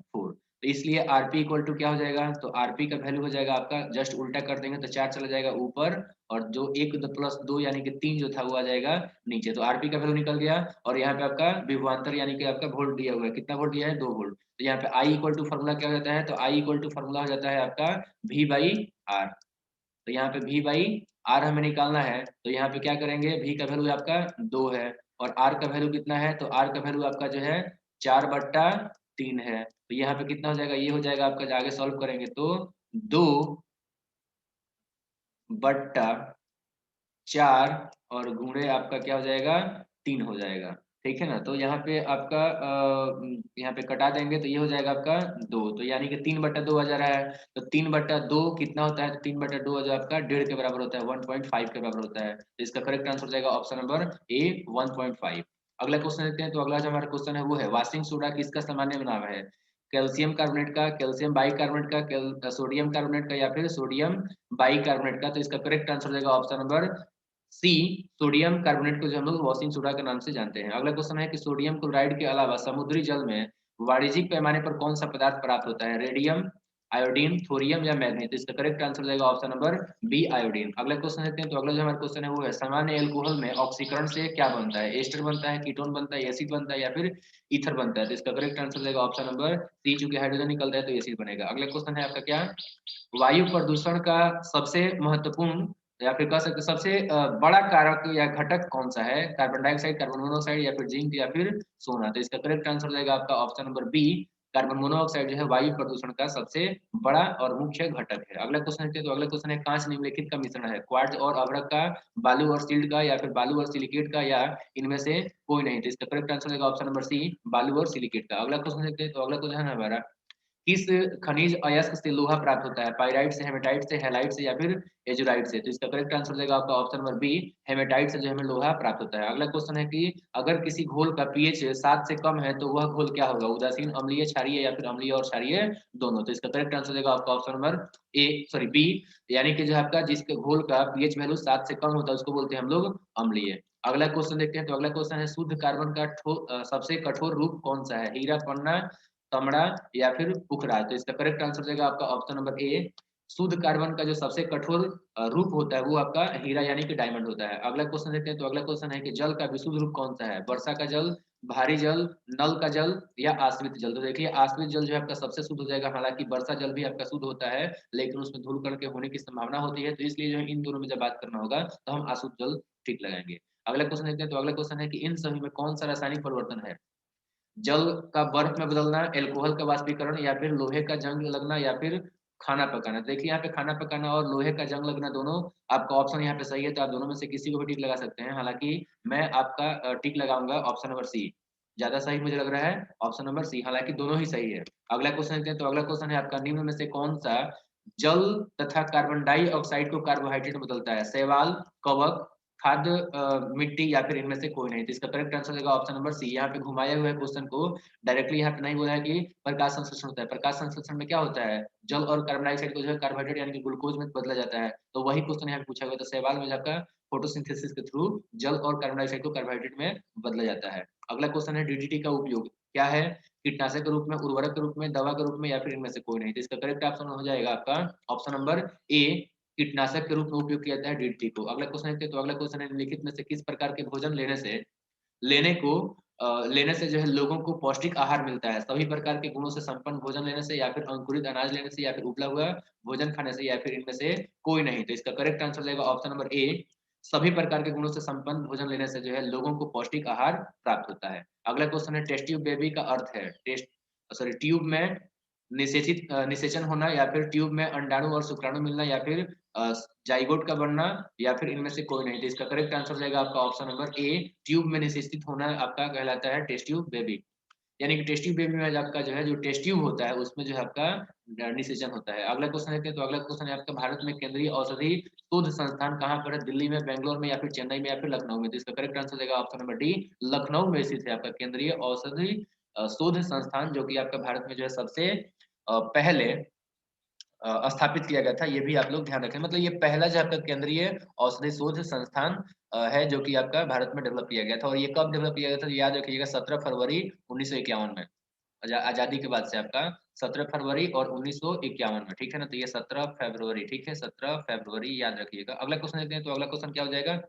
तो इसलिए आरपी इक्वल टू क्या हो जाएगा, तो आरपी का वैल्यू हो जाएगा आपका, जस्ट उल्टा कर देंगे तो 4 चला जाएगा ऊपर, और जो 1 प्लस 2 यानी कि 3 जो था वो आ जाएगा नीचे। तो आरपी का वैल्यू निकल गया, और यहाँ पे आपका विभवांतर यानी कि आपका वोल्ट दिया हुआ है, कितना वोल्ट दिया है, 2 वोल्ट। तो यहाँ पे आई इक्वल टू फॉर्मूला क्या हो जाता है, तो आई इक्वल टू फॉर्मूला हो जाता है आपका वी बाई आर। तो यहाँ पे वी बाई आर हमें निकालना है, तो यहाँ पे क्या करेंगे, वी का वैल्यू आपका 2 है और आर का वैल्यू कितना है, तो आर का वैल्यू आपका जो है 4/3 है। तो यहाँ पे कितना हो जाएगा, ये हो जाएगा आपका, आगे सॉल्व करेंगे तो 2/4 और गुणे आपका क्या हो जाएगा, 3 हो जाएगा, ठीक है ना। तो यहाँ पे आपका यहाँ पे कटा देंगे तो ये हो जाएगा आपका 2, तो यानी कि 3/2 आ जा रहा है। तो 3/2 कितना होता है, तो 3/2 जो आपका 1.5 के बराबर होता है, 1.5 के बराबर होता है। तो इसका करेक्ट आंसर हो जाएगा ऑप्शन नंबर ए, 1.5। अगला क्वेश्चन देखते हैं, तो अगला जो हमारा क्वेश्चन है वो है वाशिंग सोडा किसका सामान्य नाम है? कैल्शियम कार्बोनेट का, कैल्शियम बाइकार्बोनेट का, सोडियम कार्बोनेट का, या फिर सोडियम बाइकार्बोनेट का? तो इसका करेक्ट आंसर हो जाएगा option number C, sodium carbonate को जो हम लोग वॉशिंग सोडा के नाम से जानते हैं। अगला क्वेश्चन है कि सोडियम क्लोराइड के अलावा समुद्री जल में वाणिज्यिक पैमाने पर कौन सा पदार्थ प्राप्त होता है? रेडियम, आयोडीन, थोरियम, या मैग्नीज? तो इसका करेक्ट आंसर हो जाएगा ऑप्शन नंबर बी, आयोडीन। अगला क्वेश्चन देखते हैं, तो अगला जो हमारा क्वेश्चन है वो है सामान्य एल्कोहल में ऑक्सीकरण से क्या बनता है? एस्टर बनता है, कीटोन बनता है, एसिड बनता है, या फिर ईथर बनता है? तो इसका करेक्ट आंसर हो जाएगा ऑप्शन नंबर सी, चूंकि हाइड्रोजन निकलता है तो एसिड बनेगा। अगला क्वेश्चन है आपका क्या, वायु प्रदूषण का सबसे महत्वपूर्ण या फिर कह सकते सबसे बड़ा कारक या घटक कौन सा है? कार्बन डाइऑक्साइड, कार्बन मोनोऑक्साइड, या फिर जिंक, या फिर सोना? तो इसका करेक्ट आंसर हो जाएगा आपका option number B, carbon monoxide जो है वायु प्रदूषण का सबसे बड़ा और मुख्य घटक है। अगला क्वेश्चन देखते हैं, तो अगला क्वेश्चन है कांच निम्नलिखित का मिश्रण है? क्वार्ट्ज और अभ्रक का, बालू और सिल्ट का, या फिर बालू और सिलिकेट का, या इनमें से कोई नहीं? तो इसका करेक्ट आंसर हो जाएगा ऑप्शन नंबर सी, बालू और सिलिकेट का। अगला क्वेश्चन देखते हैं, तो अगला क्वेश्चन है हमारा किस खनिज अयस्क से लोहा प्राप्त होता है? पाइराइट से, हेमेटाइट से, हैलाइट से या फिर एजुराइट से? तो इसका करेक्ट आंसर हो जाएगा आपका ऑप्शन नंबर बी, हेमेटाइट से जो हमें लोहा प्राप्त होता है। अगला क्वेश्चन है कि अगर किसी घोल का पीएच 7 से कम है तो वह घोल क्या होगा? उदासीन, अम्लीय, क्षारीय या फिर अम्लीय और क्षारीय दोनों? तो इसका करेक्ट आंसर हो जाएगा आपका ऑप्शन नंबर बी, यानी कि जो आपका जिसके घोल का पीएच वैल्यू 7 से कम होता है उसको बोलते हैं हम लोग अम्लीय। अगला क्वेश्चन देखते हैं। तो अगला क्वेश्चन है शुद्ध कार्बन का सबसे कठोर रूप कौन सा है? हीरा, पन्ना, तांबा या फिर पुखराज? तो इसका करेक्ट आंसर हो जाएगा आपका ऑप्शन नंबर ए, शुद्ध कार्बन का जो सबसे कठोर रूप होता है वो आपका हीरा यानी कि डायमंड होता है। अगला क्वेश्चन देखते हैं। तो अगला क्वेश्चन है कि जल का विशुद्ध रूप कौन सा है? वर्षा का जल, भारी जल, नल का जल या आश्रित जल? तो देखिए आश्रित जल जो है आपका सबसे शुद्ध हो जाएगा, हालांकि वर्षा जल भी आपका शुद्ध होता है लेकिन उसमें धूल कण के होने की संभावना होती है, तो इसलिए जो है इन दोनों में जब बात करना होगा तो हम आश्रित जल ठीक लगाएंगे। अगला क्वेश्चन देखते हैं। तो अगला क्वेश्चन है कि इन सभी में कौन सा रासायनिक परिवर्तन है? जल का बर्फ में बदलना, एल्कोहल का वाष्पीकरण या फिर लोहे का जंग लगना या फिर खाना पकाना? देखिए यहाँ पे खाना पकाना और लोहे का जंग लगना दोनों आपका ऑप्शन यहाँ पे सही है, तो आप दोनों में से किसी को भी टिक लगा सकते हैं। हालांकि मैं आपका टिक लगाऊंगा ऑप्शन नंबर सी, ज्यादा सही मुझे लग रहा है ऑप्शन नंबर सी, हालांकि दोनों ही सही है। अगला क्वेश्चन देखते हैं। तो अगला क्वेश्चन है आपका निम्न में से कौन सा जल तथा कार्बन डाइऑक्साइड को कार्बोहाइड्रेट में बदलता है? शैवाल, कवक, खाद्य मिट्टी या फिर इनमें से कोई नहीं? तो इसका करेक्ट आंसर होगा ऑप्शन नंबर सी। यहाँ पे घुमाया हुआ है क्वेश्चन को, डायरेक्टली यहाँ पे नहीं बोला है कि प्रकाश संश्लेषण होता है। प्रकाश संश्लेषण में क्या होता है? जल और कार्बन डाइऑक्साइड को जो है कार्बोहाइड्रेट यानी कि ग्लूकोज में बदला जाता है, तो वही क्वेश्चन यहाँ पे पूछा गया। तो शैवाल में आपका फोटोसिंथेसिस के थ्रू जल और कार्बन डाइऑक्साइड को कार्बोहाइड्रेट में बदला जाता है। अगला क्वेश्चन है डीडीटी का उपयोग क्या है? कीटनाशक के रूप में, उर्वरक के रूप में, दवा के रूप में या फिर इनमें से कोई नहीं? तो इसका करेक्ट ऑप्शन हो जाएगा आपका ऑप्शन नंबर ए, कीटनाशक के रूप में उपयोग किया जाता है डीडीटी को। अगला क्वेश्चन देखते हैं। तो अगला क्वेश्चन है निम्नलिखित में से किस प्रकार के भोजन लेने से जो है लोगों को पौष्टिक आहार मिलता है? सभी प्रकार के गुणों से संपन्न भोजन लेने से या फिर अंकुरित अनाज लेने से या फिर उबला हुआ भोजन खाने से या फिर इनमें से कोई नहीं? तो इसका करेक्ट आंसर रहेगा ऑप्शन नंबर ए, सभी प्रकार के गुणों से संपन्न भोजन लेने से जो है लोगों को पौष्टिक आहार प्राप्त होता है। अगला क्वेश्चन है टेस्ट ट्यूब बेबी का अर्थ है ट्यूब में निषेचन होना या फिर ट्यूब में अंडाणु और शुक्राणु मिलना या फिर जाइगोट का बनना या फिर इनमें से कोई नहीं? तो इसका करेक्ट आंसर हो जाएगा आपका ऑप्शन नंबर ए, ट्यूब में निषेचित होना आपका कहलाता है टेस्ट ट्यूब बेबी। यानी कि टेस्ट ट्यूब बेबी में आपका जो है जो टेस्ट ट्यूब होता है उसमें जो है आपका निषेचन होता है। अगला क्वेश्चन देखते हैं। तो अगला क्वेश्चन है आपका भारत में केंद्रीय औषधि शोध संस्थान कहाँ पर है? दिल्ली में, बेंगलोर में या फिर चेन्नई में या फिर लखनऊ में? तो इसका करेक्ट आंसर देगा ऑप्शन नंबर डी, लखनऊ में स्थित है आपका केंद्रीय औषधि शोध संस्थान, जो कि आपका भारत में जो है सबसे पहले स्थापित किया गया था। ये भी आप लोग ध्यान रखें, मतलब ये पहला जो आपका केंद्रीय औषधि शोध संस्थान है जो कि आपका भारत में डेवलप किया गया था। और ये कब डेवलप किया गया था? याद रखिएगा 17 फरवरी 1951 में, आजादी के बाद से आपका 17 फरवरी और 1951 में, ठीक है ना? तो ये 17 फरवरी, ठीक है, 17 फरवरी याद रखिएगा। अगला क्वेश्चन देखते हैं। तो अगला क्वेश्चन क्या हो जाएगा?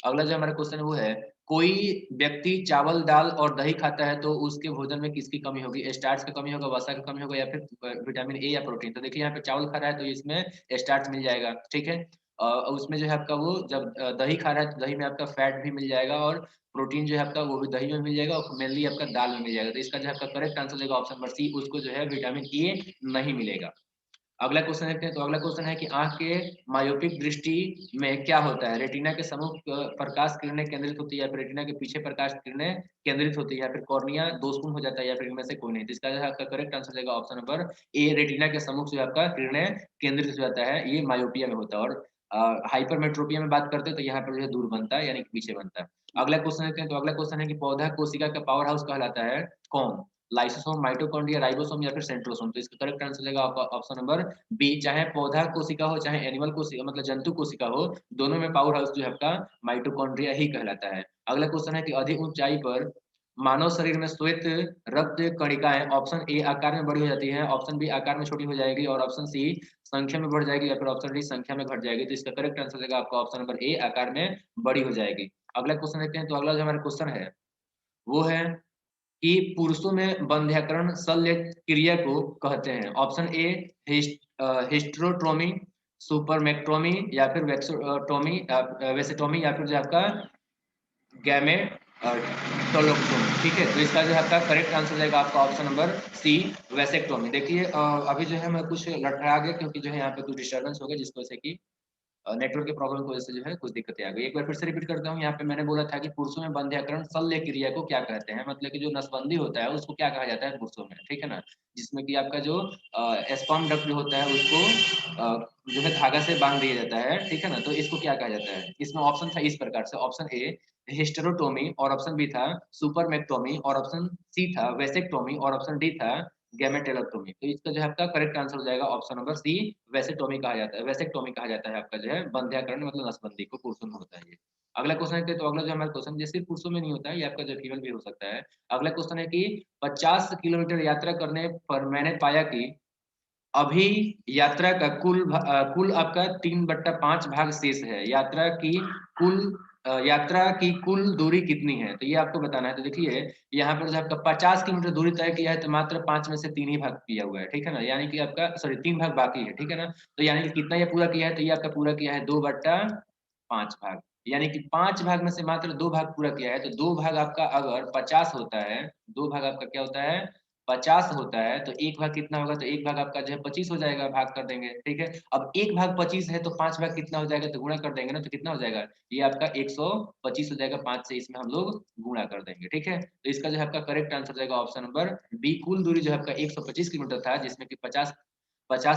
अगला जो हमारा क्वेश्चन है वो है कोई व्यक्ति चावल, दाल और दही खाता है तो उसके भोजन में किसकी कमी होगी? स्टार्च की कमी होगा, वसा की कमी होगा या फिर विटामिन ए या प्रोटीन? तो देखिए यहाँ पे चावल खा रहा है तो इसमें स्टार्च मिल जाएगा, ठीक है। उसमें जो है आपका वो जब दही खा रहा है तो दही में आपका फैट भी मिल जाएगा और प्रोटीन जो है आपका वो भी दही में मिल जाएगा और मेनली आपका दाल में मिल जाएगा। तो इसका जो आपका करेक्ट आंसर होगा ऑप्शन नंबर सी, उसको जो है विटामिन ए नहीं मिलेगा। अगला क्वेश्चन देखते हैं। तो अगला क्वेश्चन है कि आंख के मायोपिक दृष्टि में क्या होता है? रेटिना के सम्मुख प्रकाश किरणें केंद्रित होती है या फिर रेटिना के पीछे प्रकाश किरणें केंद्रित होती है या फिर कॉर्निया दोषपूर्ण हो जाता है या फिर इनमें से कोई नहीं? तो इसका जो है आपका करेक्ट आंसर रहेगा ऑप्शन नंबर ए, रेटिना के सम्मुख जो आपका किरणें केंद्रित हो जाता है, ये मायोपिया में होता है। और हाइपरमेट्रोपिया में बात करते हैं तो यहाँ पर जो है दूर बनता है यानी कि पीछे बनता है। अगला क्वेश्चन देखते हैं। तो अगला क्वेश्चन है कि पौधा कोशिका का पावर हाउस कहलाता है कौन? लाइसोसोम, माइटोकॉन्ड्रिया, राइबोसोम या फिर सेंट्रोसोम? तो इसका करेक्ट आंसर रहेगा आपका ऑप्शन नंबर बी, चाहे पौधा कोशिका हो चाहे एनिमल कोशिका मतलब जंतु कोशिका हो, दोनों में पावर हाउस जो है आपका माइटोकॉन्ड्रिया ही कहलाता है। अगला क्वेश्चन है कि अधिक ऊंचाई पर मानव शरीर में श्वेत रक्त कणिकाएं ऑप्शन ए आकार में बड़ी हो जाती है, ऑप्शन बी आकार में छोटी हो जाएगी और ऑप्शन सी संख्या में बढ़ जाएगी या फिर ऑप्शन डी संख्या में घट जाएगी? तो इसका करेक्ट आंसर रहेगा आपका ऑप्शन नंबर ए, आकार में बड़ी हो जाएगी। अगला क्वेश्चन देखते हैं। तो अगला जो हमारा क्वेश्चन है वो है कि पुरुषों में बंध्याकरण शल्य क्रिया को कहते हैं? ऑप्शन ए हिस्टेरोटोमी, सुपरमेक्टोमी या फिर वेसेटोमी या फिर जो आपका गैमेटोलोक्टोमी, ठीक है। तो इसका जो है आपका करेक्ट आंसर रहेगा आपका ऑप्शन नंबर सी, वेसेक्टोमी। देखिए अभी जो है मैं कुछ लड़खड़ा गया क्योंकि जो है यहाँ पे कुछ डिस्टर्बेंस हो गया जिसकी वजह से कि नेटवर्क के प्रॉब्लम की वजह से जो है कुछ दिक्कतें आ गई। एक बार फिर से रिपीट करता हूँ, यहाँ पे मैंने बोला था कि पुरुषों में बंध्याकरण शल्य क्रिया को क्या कहते हैं, मतलब कि जो नसबंदी होता है उसको क्या कहा जाता है पुरुषों में, ठीक है ना? जिसमें कि आपका जो स्पर्म डक्ट जो होता है उसको जो है धागा से बांध दिया जाता है, ठीक है ना? तो इसको क्या कहा जाता है? इसमें ऑप्शन था इस प्रकार से, ऑप्शन ए हिस्टेरोटोमी और ऑप्शन बी था सुपरमेक्टोमी और ऑप्शन सी था वेसेक्टोमी और ऑप्शन डी था गैमेटेलेक्टोमी। तो इसका जो है आपका करेक्ट आंसर हो जाएगा ऑप्शन नंबर सी वेसेक्टोमी कहा जाता है, वेसेक्टोमी कहा जाता है आपका जो है बंध्याकरण मतलब नसबंदी को पुरुषों में होता है ये। अगला क्वेश्चन है तो अगला जो हमारा क्वेश्चन ये सिर्फ पुरुषों में नहीं होता है, ये आपका जो फीमेल भी हो सकता है। अगला क्वेश्चन है कि 50 किलोमीटर यात्रा करने पर मैंने पाया कि अभी यात्रा का कुल आपका 3/5 भाग शेष है। यात्रा की कुल दूरी कितनी है? तो ये आपको बताना है। तो देखिए यहाँ पर जो आपका 50 किलोमीटर दूरी तय किया है तो मात्र 5 में से 3 ही भाग किया हुआ है, ठीक है ना? यानी कि आपका सॉरी 3 भाग बाकी है, ठीक है ना? तो यानी कि कितना ये पूरा किया है? तो ये आपका पूरा किया है 2/5 भाग। यानी कि 5 भाग में से मात्र 2 भाग पूरा किया है, तो 2 भाग आपका अगर 50 होता है, 2 भाग आपका क्या होता है? 50 होता है, तो 1 भाग कितना होगा? तो 1 भाग आपका जो है 25 हो जाएगा, भाग कर देंगे, ठीक है? अब 1 भाग 25 है, तो 5 भाग कितना हो जाएगा? तो गुणा कर देंगे ना, तो कितना हो जाएगा? ये आपका 125 हो जाएगा, 5 से इसमें हम लोग गुणा कर देंगे, ठीक है? तो इसका जो है आपका करेक्ट आंसर हो जाएगा ऑप्शन नंबर बी। कुल दूरी जो है आपका 125 किलोमीटर था, जिसमें कि 50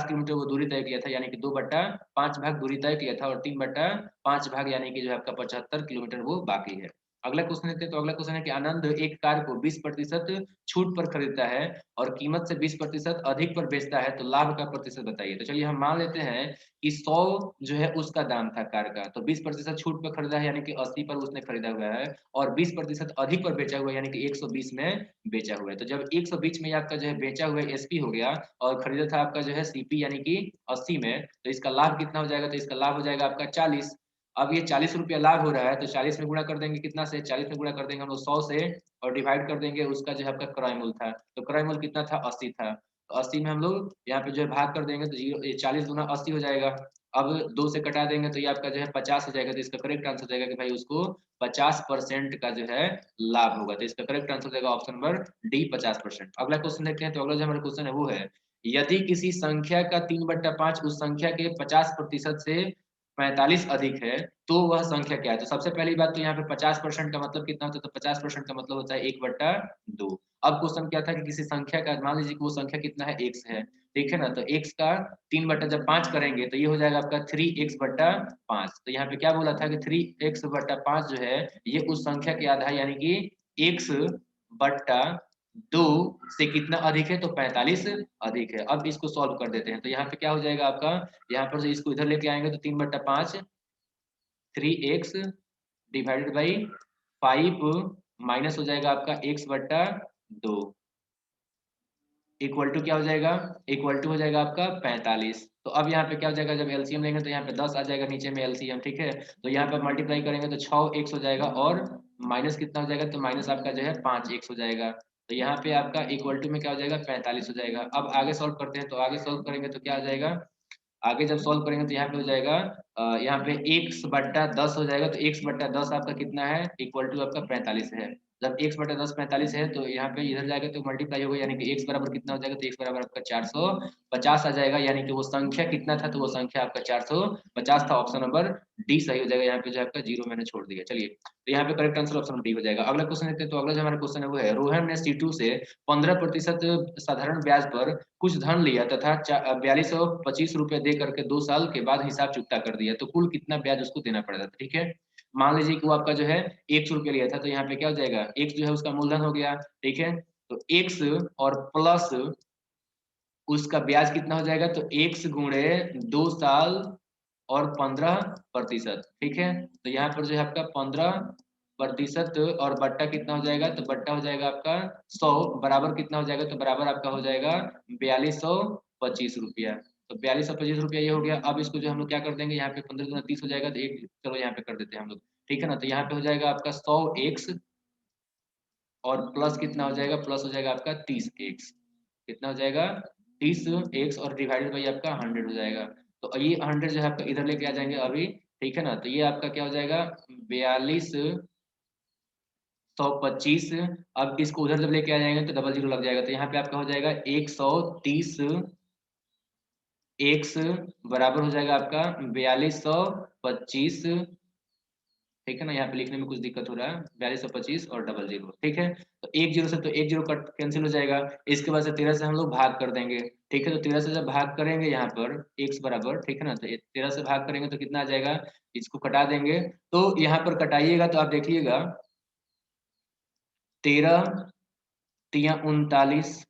किलोमीटर वो दूरी तय किया था, यानी कि 2/5 भाग दूरी तय किया था और 3/5 भाग यानी कि जो है आपका 75 किलोमीटर वो बाकी है। अगला क्वेश्चन लेते हैं, तो अगला क्वेश्चन है कि आनंद एक कार को 20% छूट पर खरीदता है और कीमत से 20% अधिक पर बेचता है, तो लाभ का प्रतिशत बताइए। तो चलिए हम मान लेते हैं कि 100 जो है उसका दाम था कार का, तो 20% छूट पर खरीदा है यानी कि 80 पर उसने खरीदा हुआ है और 20% अधिक पर बेचा हुआ है यानी कि 120 में बेचा हुआ है। तो जब 120 में आपका जो है बेचा हुआ एसपी हो गया और खरीदा था आपका जो है सीपी यानी कि 80 में, तो इसका लाभ कितना हो जाएगा? तो इसका लाभ हो जाएगा आपका 40। अब ये 40 रुपया लाभ हो रहा है, तो 40 में गुणा कर देंगे कितना से? 40 में गुणा कर देंगे हम लोग 100 से और डिवाइड कर देंगे उसका जो है आपका क्रय मूल्य था। तो क्रय मूल्य कितना था? 80 था। तो 80 में हम लोग यहाँ पे जो है भाग कर देंगे तो जीरो ये 40 गुना 80 हो जाएगा। अब 2 से कटा देंगे तो ये आपका जो है 50 हो जाएगा। तो इसका करेक्ट आंसर हो जाएगा कि भाई उसको 50% का जो है लाभ होगा। तो इसका करेक्ट आंसर हो जाएगा ऑप्शन नंबर डी 50%। अगला क्वेश्चन देखते हैं, तो अगला जो हमारा क्वेश्चन है वो है यदि किसी संख्या का 3/5 उस संख्या के 50% से 45 अधिक है, तो वह संख्या क्या है? तो सबसे पहली बात तो यहाँ पे 50% का मतलब कितना होता है? तो 50% का मतलब होता है 1/2। अब क्वेश्चन क्या था कि किसी संख्या का मान लीजिए कि वो संख्या कितना है? x है, ठीक है ना? तो x का 3/5 करेंगे तो ये हो जाएगा आपका 3x/5। तो यहाँ पे क्या बोला था कि 3x/5 जो है ये उस संख्या के आधा यानी कि x/2 से कितना अधिक है? तो 45 अधिक है। अब इसको सॉल्व कर देते हैं, तो यहाँ पे क्या हो जाएगा आपका, यहाँ पर से इसको इधर लेके आएंगे तो 3/5 3x डिवाइडेड बाई 5 माइनस हो जाएगा आपका x/2 इक्वल टू क्या हो जाएगा? इक्वल टू हो जाएगा आपका 45। तो अब यहाँ पे क्या हो जाएगा? जब एलसीएम लेंगे तो यहाँ पे 10 आ जाएगा नीचे में एलसीएम, ठीक है? तो यहाँ पे मल्टीप्लाई करेंगे तो 6x हो जाएगा और माइनस कितना हो जाएगा? तो माइनस आपका जो है 5x हो जाएगा। तो यहाँ पे आपका इक्वल टू में क्या हो जाएगा? 45 हो जाएगा। अब आगे सॉल्व करते हैं, तो आगे सॉल्व करेंगे तो क्या आ जाएगा? आगे जब सॉल्व करेंगे तो यहाँ पे हो जाएगा यहाँ पे x/10 हो जाएगा। तो x/10 आपका कितना है? इक्वल टू आपका 45 है। जब x/10 45 है तो यहाँ पे इधर जाएगा तो मल्टीप्लाई होगा यानी कि x बराबर कितना हो जाएगा? तो x बराबर आपका 450 आ जाएगा, यानी कि वो संख्या कितना था? तो वो संख्या आपका 450 था। ऑप्शन नंबर डी सही हो जाएगा। यहाँ पे जो आपका जीरो मैंने छोड़ दिया। चलिए, तो यहाँ पे करेक्ट आंसर ऑप्शन डी हो जाएगा। अगला क्वेश्चन देखते हैं, तो अगला जो हमारा क्वेश्चन है वो है रोहन ने C2 से 15% साधारण ब्याज पर कुछ धन लिया तथा 4225 रुपए दे करके 2 साल के बाद हिसाब चुकता कर दिया, तो कुल कितना ब्याज उसको देना पड़ेगा? ठीक है, मान लीजिए कि वो आपका जो है 100 रुपये लिया था, तो यहाँ पे क्या हो जाएगा? x जो है उसका मूलधन हो गया, ठीक है? तो x और प्लस उसका ब्याज कितना हो जाएगा? तो x गुणे 2 साल और 15%, ठीक है? तो यहाँ पर जो है आपका 15% और बट्टा कितना हो जाएगा? तो बट्टा हो जाएगा आपका 100 बराबर कितना हो जाएगा? तो बराबर आपका हो जाएगा 4225 रुपया। तो 4225 रुपया ये हो गया। अब इसको जो हम लोग क्या कर देंगे, यहाँ पे 15 दूना 30 हो जाएगा, तो एक चलो यहाँ पे कर देते हैं हम लोग, ठीक है ना? तो यहाँ पे हो जाएगा आपका 100x और प्लस कितना हो जाएगा? प्लस हो जाएगा आपका 30x। कितना हो जाएगा? 30x और डिवाइडेड बाई आपका 100 हो जाएगा। तो ये 100 जो है आपका इधर लेके आ जाएंगे अभी, ठीक है ना? तो ये आपका क्या हो जाएगा? 4225। अब इसको उधर जब लेके आ जाएंगे तो डबल जीरो लग जाएगा, तो यहाँ पे आपका हो जाएगा 130 x बराबर हो जाएगा आपका 4225, ठीक है ना। यहाँ पे लिखने में कुछ दिक्कत हो रहा है, 4225 और डबल जीरो, ठीक है। तो एक जीरो से तो एक जीरो कट कैंसिल हो जाएगा। इसके बाद से 13 से हम लोग भाग कर देंगे, ठीक है। तो 13 से जब भाग करेंगे यहाँ पर x बराबर, ठीक है ना, तो 13 से भाग करेंगे तो कितना आ जाएगा, इसको कटा देंगे। तो यहाँ पर कटाइएगा तो आप देखिएगा 13 तिया 39,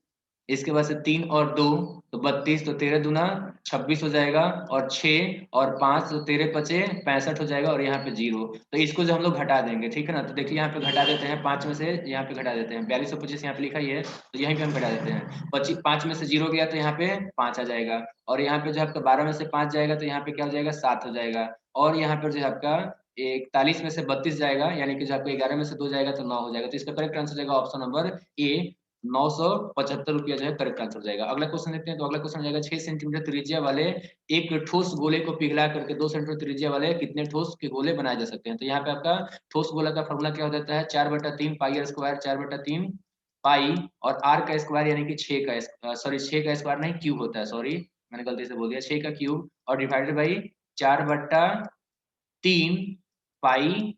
इसके बाद से 3 और 2 तो 32, तो 13 दूना 26 हो जाएगा, और 6 और 5 तो 13 पचे 65 हो जाएगा, और यहाँ पे जीरो। तो इसको जो हम लोग घटा देंगे, ठीक है ना। तो देखिए यहाँ पे घटा देते हैं 5 में से, यहाँ पे घटा देते हैं 4225 यहाँ पे लिखा ही है, तो यहीं पे हम घटा देते हैं। 5 में से जीरो गया तो यहाँ पे 5 आ जाएगा, और यहाँ पे जो आपका 12 में से 5 जाएगा तो यहाँ पे क्या हो जाएगा, 7 हो जाएगा। और यहाँ पर जो है आपका 41 में से 32 जाएगा, यानी कि जो आपको 11 में से 2 जाएगा तो 9 हो जाएगा। तो इसका करेक्ट आंसर जाएगा ऑप्शन नंबर ए, 975 रुपया जो है करेक्ट आंसर हो जाएगा। अगला क्वेश्चन देखते हैं। तो अगला क्वेश्चन हो जाएगा 6 सेंटीमीटर त्रिज्या वाले एक ठोस गोले को पिघला करके 2 सेंटीमीटर त्रिज्या वाले कितने ठोस के गोले बनाए जा सकते हैं। तो यहाँ पे आपका ठोस गोला का फॉर्मूला क्या हो जाता है, 4/3 पाई आर स्क्वायर, 4/3 पाई और आर का स्क्वायर, यानी कि 6 का सॉरी 6 का स्क्वायर नहीं, क्यूब होता है, सॉरी मैंने गलती से बोल दिया, 6 का क्यूब, और डिवाइडेड बाई 4/3 पाई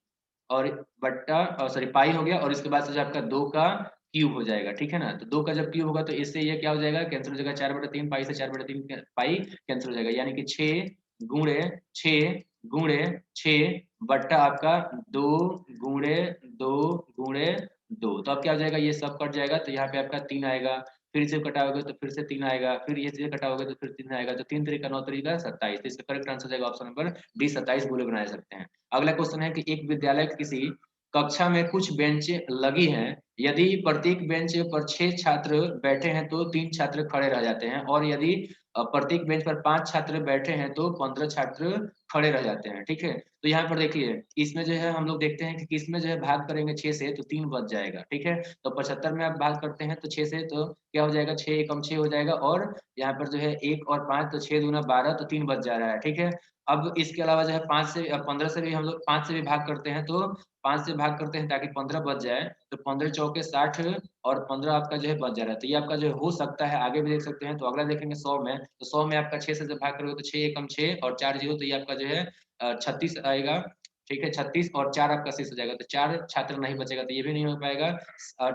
और सॉरी पाई हो गया, और इसके बाद से जो आपका 2 का क्यूब हो जाएगा, ठीक है ना। तो 2 का जब क्यूब होगा तो इससे ये क्या हो जाएगा, कैंसिल हो जाएगा, 4/3 पाई से 4/3 पाई कैंसिल हो जाएगा, यानी कि 6 गुणे 6 गुणे 6 बट्टा आपका 2 गुणे 2 गुणे 2। तो अब क्या हो जाएगा, ये सब कट जाएगा, तो यहाँ पे आपका 3 आएगा, फिर से कटाओगे तो फिर से 3 आएगा, फिर ये से कटाओगे तो फिर 3 आएगा, तो 3 3 का 9 3 27। तो इसका करेक्ट आंसर जाएगा ऑप्शन नंबर डी, 27 गोले बनाए सकते हैं। अगला क्वेश्चन है कि एक विद्यालय की किसी कक्षा में कुछ बेंचें लगी हैं, यदि प्रत्येक बेंच पर 6 छात्र बैठे हैं तो 3 छात्र खड़े रह जाते हैं, और यदि प्रत्येक बेंच पर 5 छात्र बैठे हैं तो 15 छात्र खड़े रह जाते हैं, ठीक है। तो यहाँ पर देखिए इसमें जो है हम लोग देखते हैं कि किसमें जो है भाग करेंगे 6 से तो 3 बच जाएगा, ठीक है। तो 75 में आप भाग करते हैं तो 6 से, तो क्या हो जाएगा, 6 एकम 6 हो जाएगा, और यहाँ पर जो है 1 और 5 तो 6 दूना 12, तो 3 बच जा रहा है, ठीक है। अब इसके अलावा जो है 5 से 15 से भी हम लोग 5 से भी भाग करते हैं, तो 5 से भाग करते हैं ताकि 15 बच जाए, तो 15 चौके 60 और 15 आपका जो है बच जा रहा है। तो ये आपका जो है हो सकता है, आगे भी देख सकते हैं। तो अगला देखेंगे 100 में, तो 100 में आपका 6 से जब भाग करोगे तो 6 एकम 6 और 4 जीरो, तो ये आपका जो है 36 आएगा, ठीक है। 36 और 4 आपका शेष हो जाएगा, तो 4 छात्र नहीं बचेगा, तो ये भी नहीं हो पाएगा।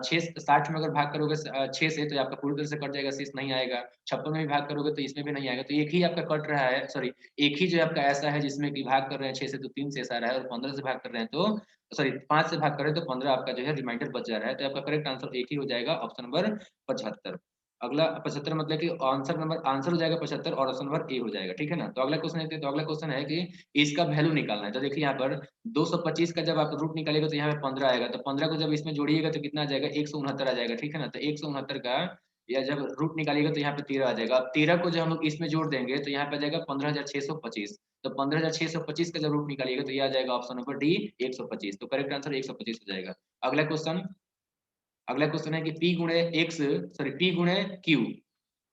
6 60 में अगर भाग करोगे 6 से, तो आपका पूरी तरह से कट जाएगा, शेष नहीं आएगा। 56 में भी भाग करोगे तो इसमें भी नहीं आएगा, तो एक ही आपका कट रहा है, सॉरी एक ही जो है आपका ऐसा है जिसमें कि भाग कर रहे हैं 6 से तो 3 शेष आ रहा है, और 15 से भाग कर रहे हैं तो सॉरी 5 से भाग कर रहे हैं तो 15 आपका जो है रिमाइंडर बच जा रहा है। तो आपका करेक्ट आंसर एक ही हो जाएगा, ऑप्शन नंबर 75। अगला 75 मतलब कि आंसर हो जाएगा 75, और ऑप्शन नंबर ए हो जाएगा, ठीक है ना। तो अगला क्वेश्चन देखते हैं। तो अगला क्वेश्चन है कि इसका वैल्यू निकालना है। तो देखिए यहाँ पर 225 का जब आप रूट निकालेगा तो यहाँ पे 15 आएगा, तो 15 को जब इसमें जोड़िएगा तो कितना आ जाएगा, 169 आ जाएगा, ठीक है ना। तो 169 का या जब रूट निकालिएगा तो यहाँ पे 13 आ जाएगा। अब 13 को जब हम लोग इसमें जोड़ देंगे तो यहाँ पे आ जाएगा 15,625। तो 15,625 का जब रूट निकालिएगा तो ये आ जाएगा ऑप्शन नंबर डी, 125। तो करेक्ट आंसर 125 हो जाएगा। अगला क्वेश्चन है कि पी गुणे क्यू,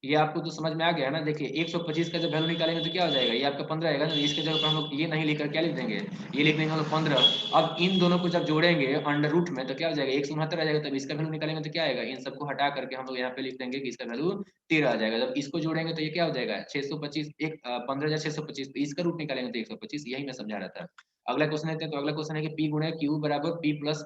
ये आपको तो समझ में आ गया ना। देखिए 125 का जब वैल्यू निकालेंगे तो क्या हो जाएगा, ये आपका 15 आएगा ना। इसके जगह पर हम लोग ये नहीं लिखकर क्या लिख देंगे, ये लिख देंगे हम लोग 15। अब इन दोनों को जब जोड़ेंगे अंडर रूट में तो क्या हो जाएगा, 169 आ जाएगा। तब इसका वैल्यू निकालेंगे तो क्या आएगा, इन सबको हटा करके हम लोग यहाँ पे लिख देंगे कि इसका वैल्यू 13 आ जाएगा। जब इसको जोड़ेंगे तो ये क्या हो जाएगा 625, 15,625, तो इसका रूट निकालेंगे तो 125, यही मैं समझा रहा था। अगला क्वेश्चन है, तो अगला क्वेश्चन है कि पी गुणे क्यू बराबर पी प्लस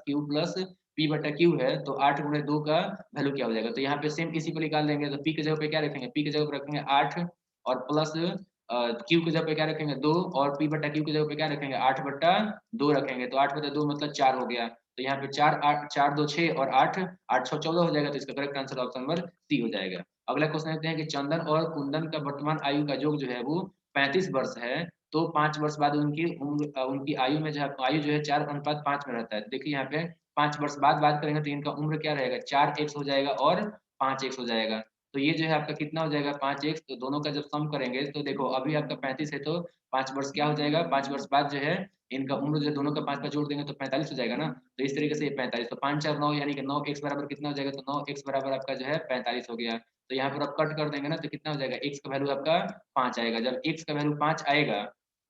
पी बटा क्यू है, तो 8 गुणे 2 का वैल्यू क्या हो जाएगा। तो यहाँ पे सेम इसी को निकाल देंगे। तो पी के जगह पे क्या रखेंगे, पी के जगह पे रखेंगे 8, और प्लस क्यू के जगह पे क्या रखेंगे 2, और पी बटा क्यू के जगह पे क्या रखेंगे 8/2 रखेंगे। तो 8/2 मतलब 4 हो गया। तो यहाँ पे 4 8 4 2 6 और 8 8 6 14 हो जाएगा। तो इसका correct answer option number C हो जाएगा। अगला क्वेश्चन देखते हैं कि चंदन और कुंदन का वर्तमान आयु का योग जो है वो 35 वर्ष है, तो 5 वर्ष बाद उनकी उम्र उनकी आयु में जो आयु जो है 4:5 में रहता है। देखिए यहाँ पे 5 वर्ष बाद बात करेंगे तो इनका उम्र क्या रहेगा, 4x हो जाएगा और 5x हो जाएगा। तो ये जो है आपका कितना हो जाएगा 5x। तो दोनों का जब सम करेंगे तो देखो अभी आपका 35 है, तो 5 वर्ष क्या हो जाएगा, 5 वर्ष बाद जो है इनका उम्र जो है दोनों का 5 जोड़ देंगे तो 45 हो जाएगा ना। तो इस तरीके से ये 45, तो 5 4 9 यानी कि 9x बराबर कितना हो जाएगा, तो 9x बराबर आपका जो है 45 हो गया। तो यहाँ पर आप कट कर देंगे ना तो कितना हो जाएगा, x का वैल्यू आपका 5 आएगा। जब x का वैल्यू 5 आएगा,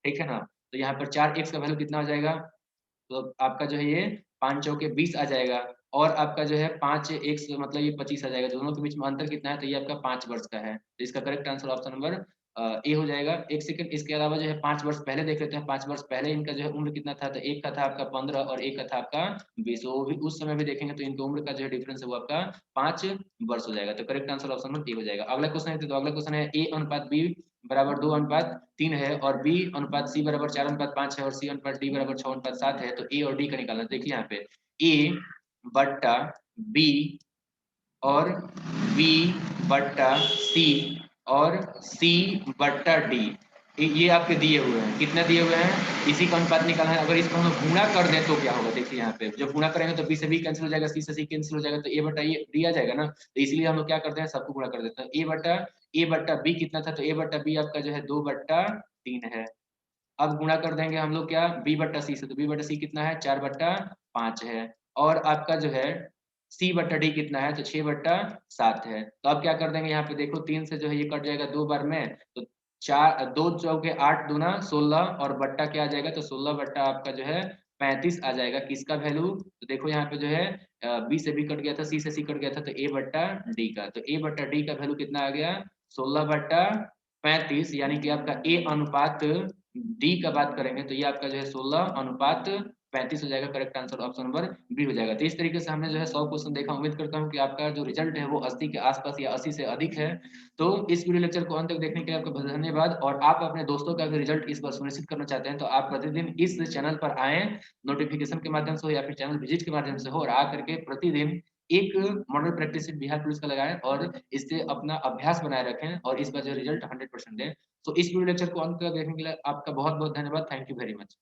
ठीक है ना, तो यहाँ पर 4x का वैल्यू कितना हो जाएगा, तो आपका जो है ये 5 चौके 20 आ जाएगा, और आपका जो है 5x मतलब ये 25 आ जाएगा। दोनों के बीच में अंतर कितना है, तो ये आपका 5 वर्ष का है। तो इसका correct answer option number A हो जाएगा। 1 सेकंड, इसके अलावा जो है 5 वर्ष पहले देख लेते हैं, 5 वर्ष पहले इनका जो है उम्र कितना था, तो एक का था आपका 15 और एक का था आपका 20, वो भी उस समय भी देखेंगे तो इनकी उम्र का जो है डिफरेंस है वो आपका 5 वर्ष हो जाएगा। तो correct answer option number A हो जाएगा। अगला क्वेश्चन है, तो अगला क्वेश्चन है ए अनुपात बी बराबर 2 अनुपात 3 है और बी अनुपात सी बराबर 4 अनुपात 5 है और सी अनुपात डी बराबर 6 अनुपात 7 है, तो ए और डी का निकालना है। देखिए यहाँ पे ए बट्टा बी और बी बट्टा सी और सी बट्टा डी, ये आपके दिए हुए हैं। कितने दिए हुए हैं, इसी का अनुपात निकालना है। अगर इसको हम लोग गुणा कर दें तो क्या होगा, देखिए यहाँ पे जब गुणा करेंगे तो बी से बी कैंसिल हो जाएगा, सी से सी कैंसिल हो जाएगा, तो ए बट्टा ए डी आ जाएगा ना। तो इसलिए हम लोग क्या करते हैं, सबको गुणा कर देते हैं। ए बट्टा बी कितना था, तो ए बट्टा बी आपका जो है 2/3 है। अब गुणा कर देंगे हम लोग क्या, बी बट्टा सी से, तो बी बट्टा सी कितना है, 4/5 है। और आपका जो है सी बट्टा डी कितना है, तो 6/7 है। तो अब क्या कर देंगे, यहाँ पे देखो 3 से जो है ये कट जाएगा 2 बार में, तो 4 2 चौके 8 दूना 16 और बट्टा क्या आ जाएगा, तो 16 बट्टा आपका जो है 35 आ जाएगा। किसका वैल्यू, तो देखो यहाँ पे जो है बी से बी कट गया था, सी से सी कट गया था, तो ए बट्टा डी का, तो ए बट्टा डी का वैल्यू कितना आ गया, 16/35, यानी कि आपका ए अनुपात डी का बात करेंगे तो ये आपका जो है 16/35 हो जाएगा। Correct answer option number B हो जाएगा। तो इस तरीके से हमने जो है 100 क्वेश्चन देखा। उम्मीद करता हूँ कि आपका जो रिजल्ट है वो 80 के आसपास या 80 से अधिक है। तो इस वीडियो लेक्चर को अंत तक देखने के लिए आपका बहुत धन्यवाद। और आप अपने दोस्तों का अगर रिजल्ट इस बार सुनिश्चित करना चाहते हैं तो आप प्रतिदिन इस चैनल पर आए, नोटिफिकेशन के माध्यम से हो या फिर चैनल विजिट के माध्यम से हो, और आकर के प्रतिदिन एक model practice set Bihar police का लगाएं और इससे अपना अभ्यास बनाए रखें और इस बार जो रिजल्ट 100% दें। तो इस वीडियो लेक्चर को अंत तक देखने के लिए आपका बहुत बहुत धन्यवाद। Thank you very much.